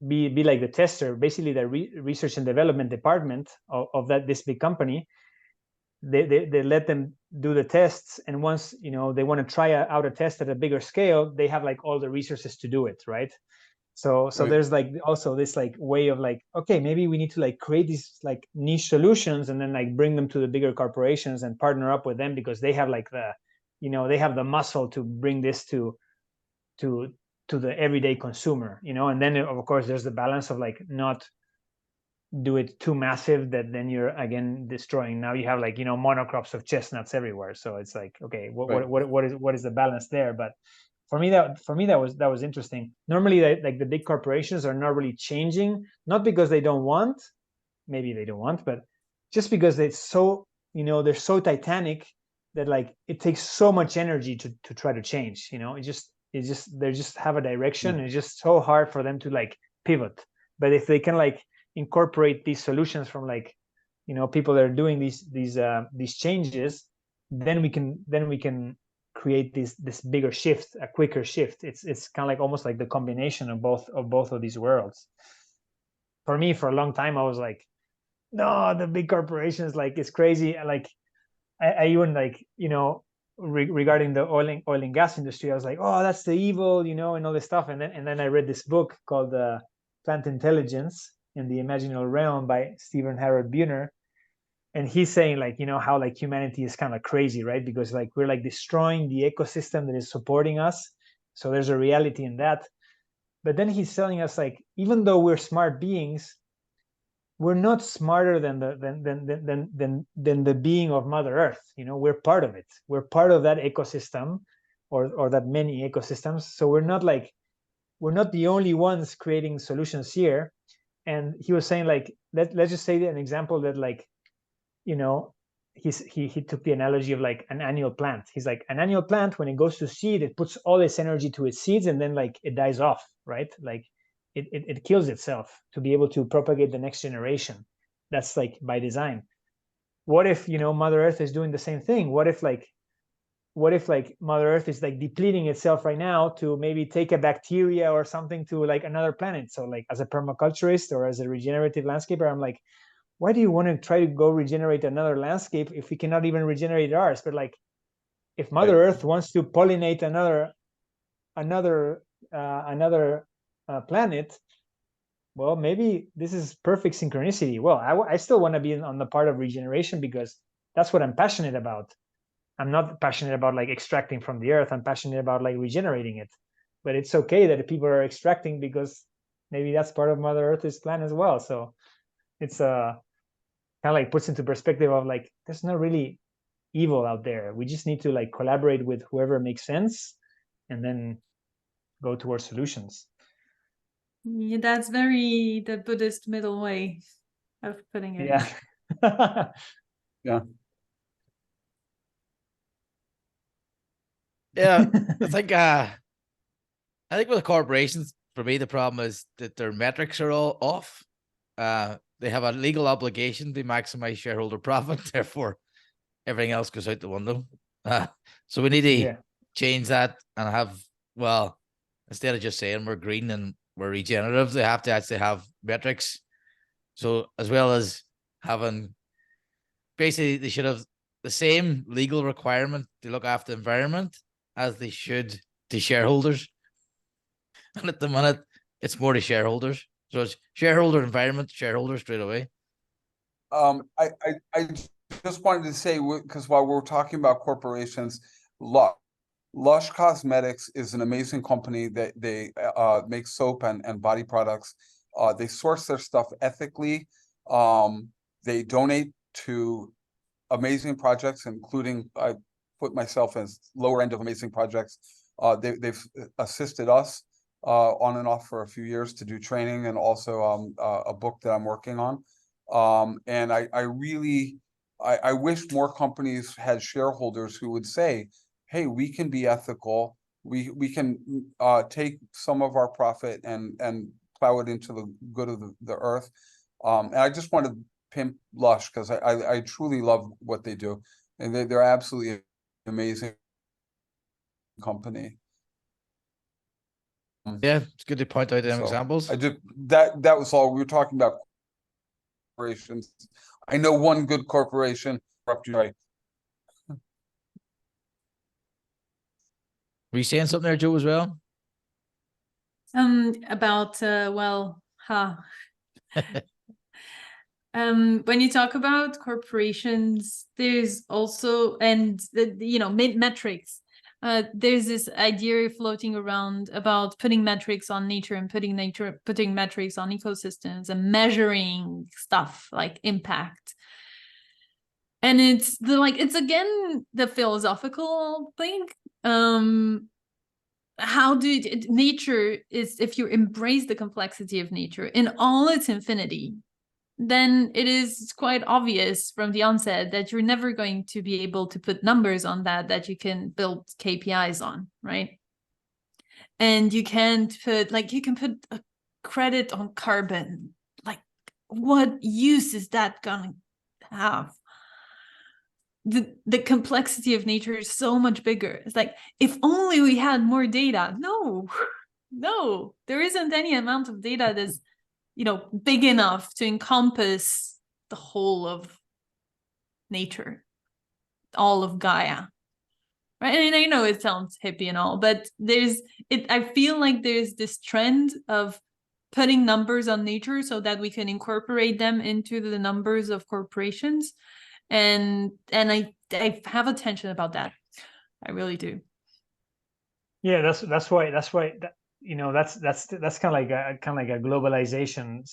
be like the tester, basically the research and development department of this big company. They let them do the tests, and once, you know, they want to try out a test at a bigger scale, they have like all the resources to do it, right? So Right. there's like also this like way of like, okay, maybe we need to like create these like niche solutions and then like bring them to the bigger corporations and partner up with them, because they have like the, you know, they have the muscle to bring this to the everyday consumer, you know. And then of course there's the balance of like not do it too massive that then you're again destroying. Now you have like, you know, monocrops of chestnuts everywhere. So it's like, okay, what is the balance there? But for me that was interesting. Normally, like the big corporations are not really changing, not because they don't want, maybe they don't want, but just because it's so, you know, they're so titanic that like it takes so much energy to try to change. You know, they just have a direction, and it's just so hard for them to like pivot. But if they can like incorporate these solutions from like, you know, people that are doing these changes, then we can create this bigger shift, a quicker shift. It's kind of like almost like the combination of both of these worlds. For me, for a long time, I was like, no, the big corporations, like it's crazy. Like I even like, you know, regarding the oil and gas industry, I was like, oh, that's the evil, you know, and all this stuff. And then I read this book called Plant Intelligence in the Imaginal Realm by Stephen Harold Buhner. And he's saying like, you know, how like humanity is kind of crazy, right? Because like we're like destroying the ecosystem that is supporting us. So there's a reality in that. But then he's telling us like, even though we're smart beings, we're not smarter than the being of Mother Earth. You know, we're part of it. We're part of that ecosystem, or that many ecosystems. So we're not the only ones creating solutions here. And he was saying like, let's just say an example that like, you know, he took the analogy of like an annual plant. He's like, an annual plant, when it goes to seed, it puts all its energy to its seeds, and then like it dies off, right? Like it kills itself to be able to propagate the next generation. That's like by design. What if, you know, Mother Earth is doing the same thing? What if Mother Earth is like depleting itself right now to maybe take a bacteria or something to like another planet? So like as a permaculturist or as a regenerative landscaper, I'm like, why do you want to try to go regenerate another landscape if we cannot even regenerate ours? But like, if Mother Earth wants to pollinate another planet, well, maybe this is perfect synchronicity. Well, I still want to be on the part of regeneration because that's what I'm passionate about. I'm not passionate about like extracting from the earth. I'm passionate about like regenerating it. But it's okay that people are extracting because maybe that's part of Mother Earth's plan as well. So it's kind of like puts into perspective of like, there's not really evil out there. We just need to like collaborate with whoever makes sense and then go towards solutions. Yeah, that's very the Buddhist middle way of putting it. Yeah. Yeah. Yeah, I think with the corporations, for me, the problem is that their metrics are all off. They have a legal obligation to maximize shareholder profit, therefore everything else goes out the window. So we need to change that and have, well, instead of just saying we're green and we're regenerative, they have to actually have metrics. So as well as having, basically they should have the same legal requirement to look after the environment as they should to shareholders. And at the minute, it's more to shareholders. So it's shareholder, environment, shareholder straight away. I just wanted to say, because while we're talking about corporations, Lush Cosmetics is an amazing company that they make soap and body products. They source their stuff ethically. They donate to amazing projects, including, I put myself as lower end of amazing projects. They've assisted us on and off for a few years to do training, and also a book that I'm working on. And I really wish more companies had shareholders who would say, hey, we can be ethical. We can take some of our profit and plow it into the good of the earth. And I just want to pimp Lush because I truly love what they do, and they're absolutely amazing company. Yeah, it's good to point out them examples. I did that was all. We were talking about corporations. I know one good corporation. Right. Were you saying something there, Joe, as well? About when you talk about corporations, there's also, and you know, metrics. there's this idea floating around about putting metrics on nature and putting metrics on ecosystems and measuring stuff like impact. And it's again the philosophical thing. Nature is, if you embrace the complexity of nature in all its infinity, then it is quite obvious from the onset that you're never going to be able to put numbers on that you can build KPIs on, right? And you can't put, you can put a credit on carbon. Like, what use is that gonna have? The complexity of nature is so much bigger. It's like, if only we had more data. No, there isn't any amount of data that's, big enough to encompass the whole of nature, all of Gaia. Right? And I know it sounds hippie and all, but I feel like there's this trend of putting numbers on nature so that we can incorporate them into the numbers of corporations. And I have a tension about that. I really do. Yeah, that's why that's kind of like a globalization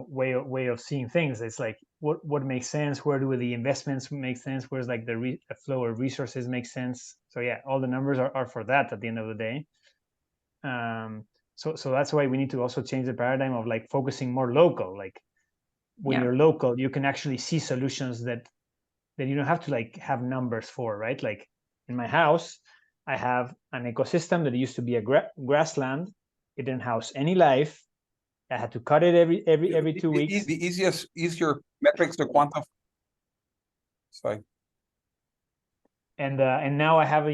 way of seeing things. It's like what makes sense, where do the investments make sense, where's like the flow of resources make sense. So yeah, all the numbers are for that at the end of the day. So that's why we need to also change the paradigm of like focusing more local. Like when you're local, you can actually see solutions that you don't have to like have numbers for, right? Like in my house, I have an ecosystem that used to be a grassland. It didn't house any life. I had to cut it every 2 weeks. The easier metrics to quantify. Sorry. And now I have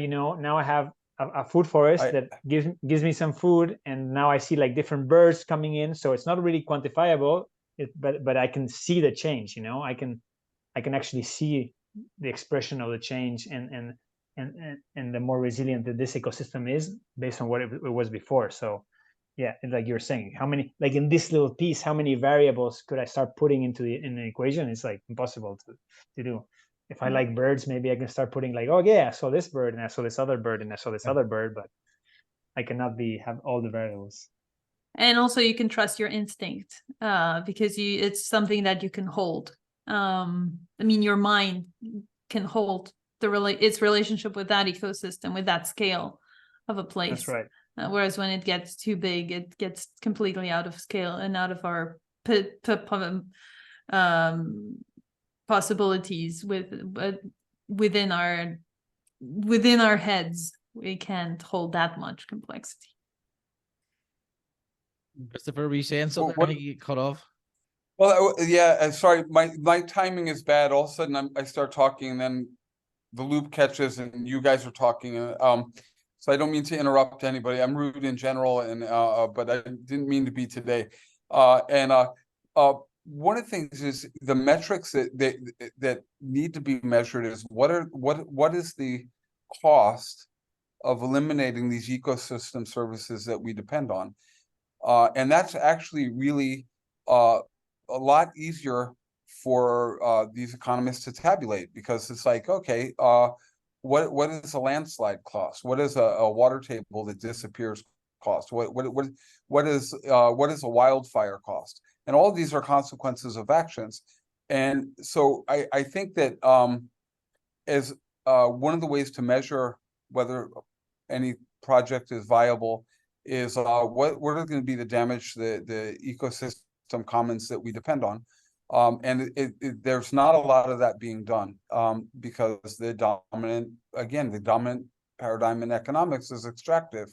a food forest that gives me some food, and now I see like different birds coming in. So it's not really quantifiable, but I can see the change. I can actually see the expression of the change and the more resilient that this ecosystem is based on what it was before. So yeah, like you're saying, how many, like in this little piece, how many variables could I start putting in the equation? It's like impossible to do. If I like birds, maybe I can start putting like, oh yeah, I saw this bird and I saw this other bird and I saw this other bird, but I cannot have all the variables. And also you can trust your instinct because it's something that you can hold. Your mind can hold its relationship with that ecosystem, with that scale of a place. That's right. Whereas when it gets too big, it gets completely out of scale and out of our possibilities within our heads. We can't hold that much complexity. Christopher, were you saying something? I think you cut off. Well, yeah, sorry, my timing is bad. All of a sudden I start talking and then the loop catches and you guys are talking. So I don't mean to interrupt anybody. I'm rude in general, and but I didn't mean to be today. One of the things is the metrics that need to be measured is what is the cost of eliminating these ecosystem services that we depend on, and that's actually really a lot easier for these economists to tabulate, because it's like, okay, what is a landslide cost? What is a water table that disappears cost? What is a wildfire cost? And all of these are consequences of actions. And so I think that as one of the ways to measure whether any project is viable is what are going to be the damage to the ecosystem commons that we depend on. And there's not a lot of that being done because the dominant paradigm in economics is extractive,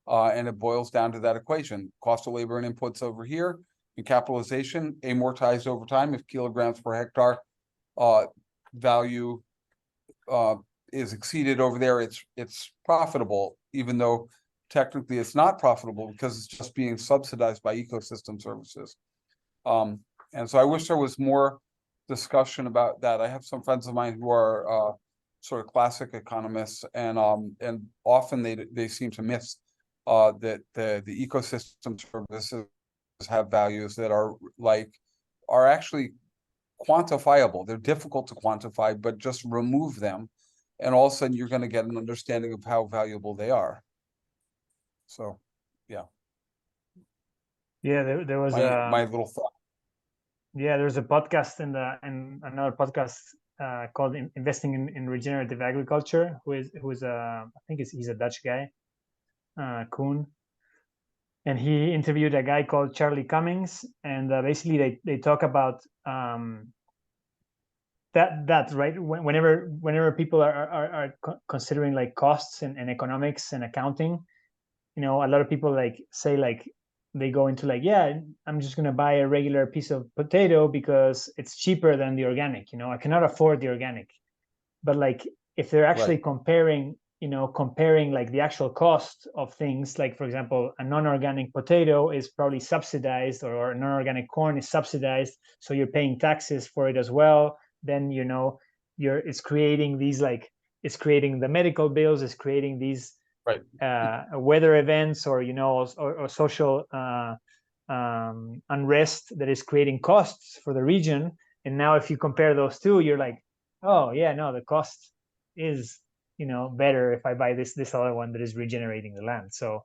and it boils down to that equation: cost of labor and inputs over here, and capitalization amortized over time. If kilograms per hectare value is exceeded over there, it's profitable, even though technically it's not profitable because it's just being subsidized by ecosystem services. And so I wish there was more discussion about that. I have some friends of mine who are sort of classic economists, and often they seem to miss that the ecosystem services have values that are actually quantifiable. They're difficult to quantify, but just remove them and all of a sudden you're going to get an understanding of how valuable they are. So, yeah, Yeah, there was my little thought. Yeah, there's a podcast in another podcast called Investing in Regenerative Agriculture, who's I think he's a Dutch guy, Koen, and he interviewed a guy called Charlie Cummings, and basically they talk about that right, whenever people are considering like costs and economics and accounting, a lot of people like say like they go into like, yeah, I'm just gonna buy a regular piece of potato because it's cheaper than the organic. I cannot afford the organic. But like if they're actually comparing like the actual cost of things, like for example, a non-organic potato is probably subsidized, or non-organic corn is subsidized, so you're paying taxes for it as well. Then it's creating these like, it's creating the medical bills, it's creating these weather events, or or social unrest that is creating costs for the region. And now if you compare those two, you're like, oh yeah, no, the cost is better if I buy this other one that is regenerating the land. So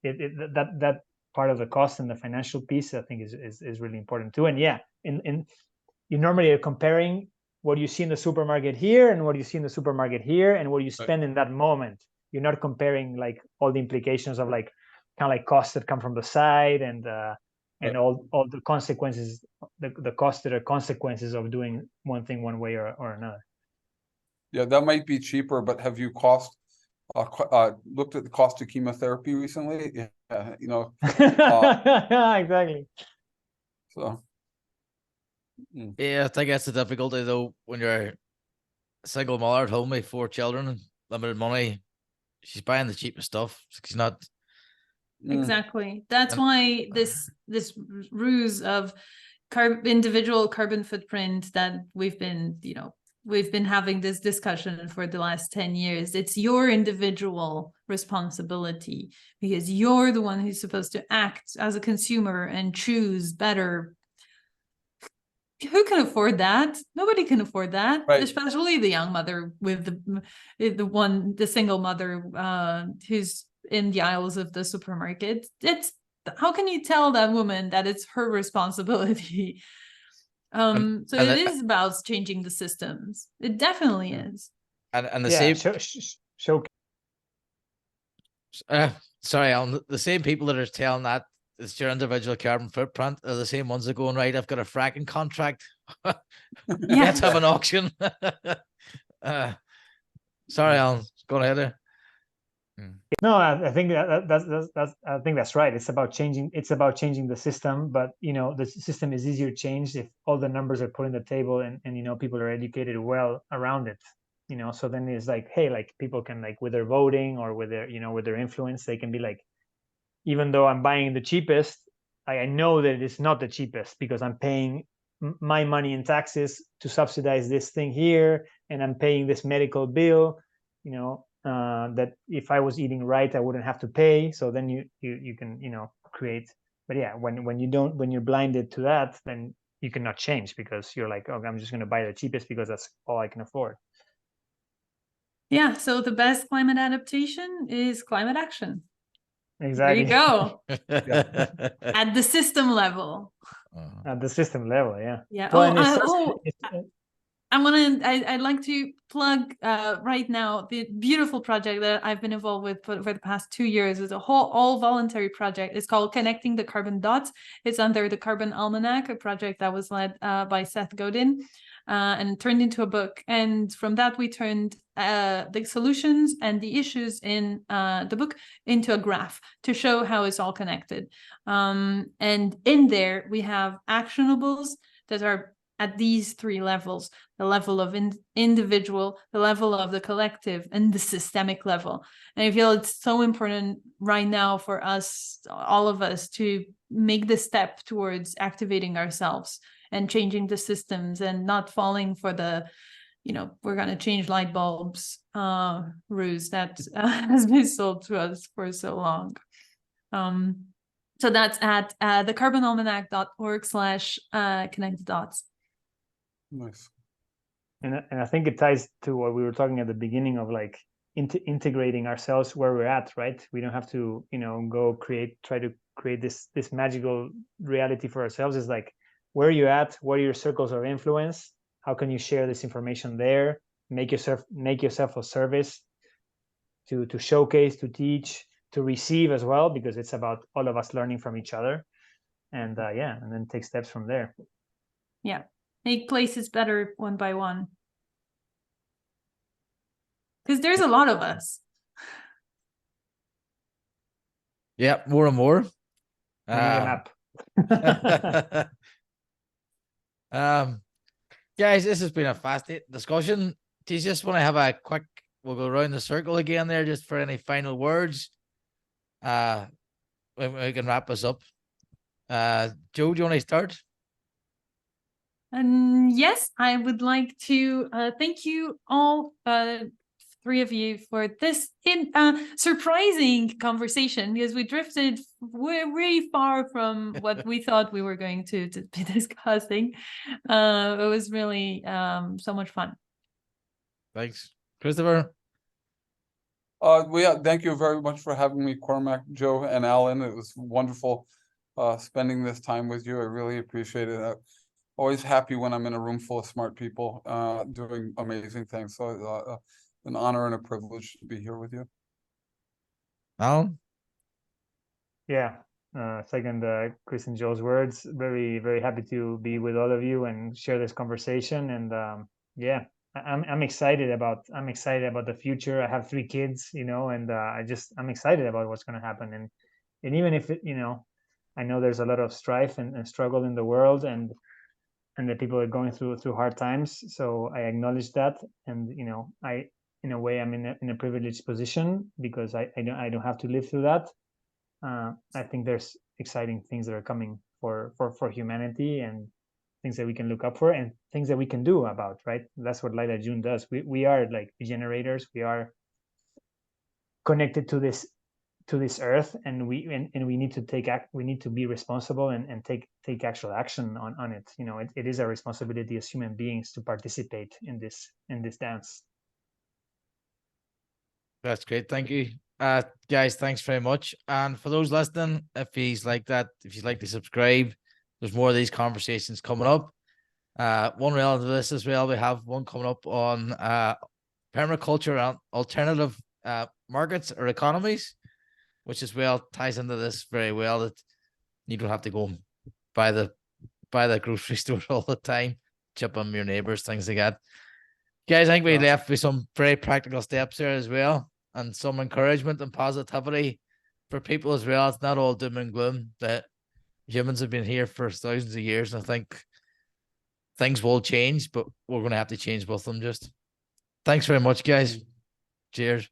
that part of the cost and the financial piece, I think, is really important too. And yeah, in you normally are comparing what you see in the supermarket here and what you see in the supermarket here and what you spend in that moment. You're not comparing like all the implications of like kind of like costs that come from the side and all the consequences, the costs that are consequences of doing one thing one way or another. Yeah, that might be cheaper, but have you looked at the cost of chemotherapy recently? Yeah, exactly. So. Yeah, I think that's the difficulty though when you're a single mother at home with 4 children and limited money. She's buying the cheapest stuff. She's not. Exactly. That's why this ruse of individual carbon footprint that we've been having this discussion for the last 10 years. It's your individual responsibility because you're the one who's supposed to act as a consumer and choose better. Who can afford that? Nobody can afford that, especially the young mother with the single mother who's in the aisles of the supermarket. How can you tell that woman that it's her responsibility? So it is about changing the systems. It definitely is. And the same. Sorry, Alan. The same people that are telling that it's your individual carbon footprint are the same ones that are going, right, I've got a fracking contract. Let's have an auction. Sorry, Alan. Go ahead there. No, I think that's right. It's about changing the system, but the system is easier to change if all the numbers are put on the table and people are educated well around it. So then it's like, hey, like people can, like, with their voting or with their with their influence, they can be like, even though I'm buying the cheapest, I know that it's not the cheapest because I'm paying my money in taxes to subsidize this thing here, and I'm paying this medical bill, that if I was eating right, I wouldn't have to pay. So then you can create. But yeah, when you're blinded to that, then you cannot change because you're like, oh, I'm just going to buy the cheapest because that's all I can afford. Yeah. So the best climate adaptation is climate action. Exactly. There you go. At the system level. At the system level, yeah. Yeah. Well, I'd like to plug right now the beautiful project that I've been involved with for the past 2 years. It's a all voluntary project. It's called Connecting the Carbon Dots. It's under the Carbon Almanac, a project that was led by Seth Godin and turned into a book. And from that, we turned the solutions and the issues in the book into a graph to show how it's all connected. And in there, we have actionables that are at these 3 levels: the level of individual, the level of the collective, and the systemic level. And I feel it's so important right now for us, all of us, to make the step towards activating ourselves and changing the systems and not falling for the, we're going to change light bulbs ruse that has been sold to us for so long. So that's at thecarbonalmanac.org/connect the dots. Nice. And I think it ties to what we were talking at the beginning of like integrating ourselves where we're at, right? We don't have to, go try to create this magical reality for ourselves. It's like, where are you at? What are your circles of influence? How can you share this information there? Make yourself a service to showcase, to teach, to receive as well, because it's about all of us learning from each other. And and then take steps from there. Yeah. Make places better one by one. Because there's a lot of us. Yeah, more and more. We need a map. Guys, this has been a fascinating discussion. Do you just want to have a quick, we'll go around the circle again there just for any final words? We can wrap us up. Joe, do you want to start? Yes, I would like to thank you all, three of you, for this surprising conversation, because we drifted way far from what we thought we were going to be discussing. It was really so much fun. Thanks. Christopher? Thank you very much for having me, Cormac, Joe, and Alan. It was wonderful spending this time with you. I really appreciate it. I'm always happy when I'm in a room full of smart people doing amazing things. So an honor and a privilege to be here with you. Alan? Yeah, second Chris and Joe's words. Very, very happy to be with all of you and share this conversation. And I'm excited about the future. I have 3 kids, and I'm excited about what's going to happen. And even if I know there's a lot of strife and struggle in the world, and that people are going through hard times. So I acknowledge that, and in a way I'm in a privileged position because I don't have to live through that. I think there's exciting things that are coming for humanity, and things that we can look up for, and things that we can do about, right? That's what Light at June does. We are like generators. We are connected to this earth, and we need to we need to be responsible and take actual action on it. It is our responsibility as human beings to participate in this dance. That's great. Thank you. Guys, thanks very much. And for those listening, if you'd like to subscribe, there's more of these conversations coming up. One relative to this as well, we have one coming up on permaculture and alternative markets or economies, which as well ties into this very well, that you don't have to go and buy the grocery store all the time, chip on your neighbors, things like that. Guys, I think we left with some very practical steps there as well, and some encouragement and positivity for people as well. It's not all doom and gloom. That humans have been here for thousands of years, and I think things will change, but we're going to have to change with them. Just thanks very much, guys. Cheers.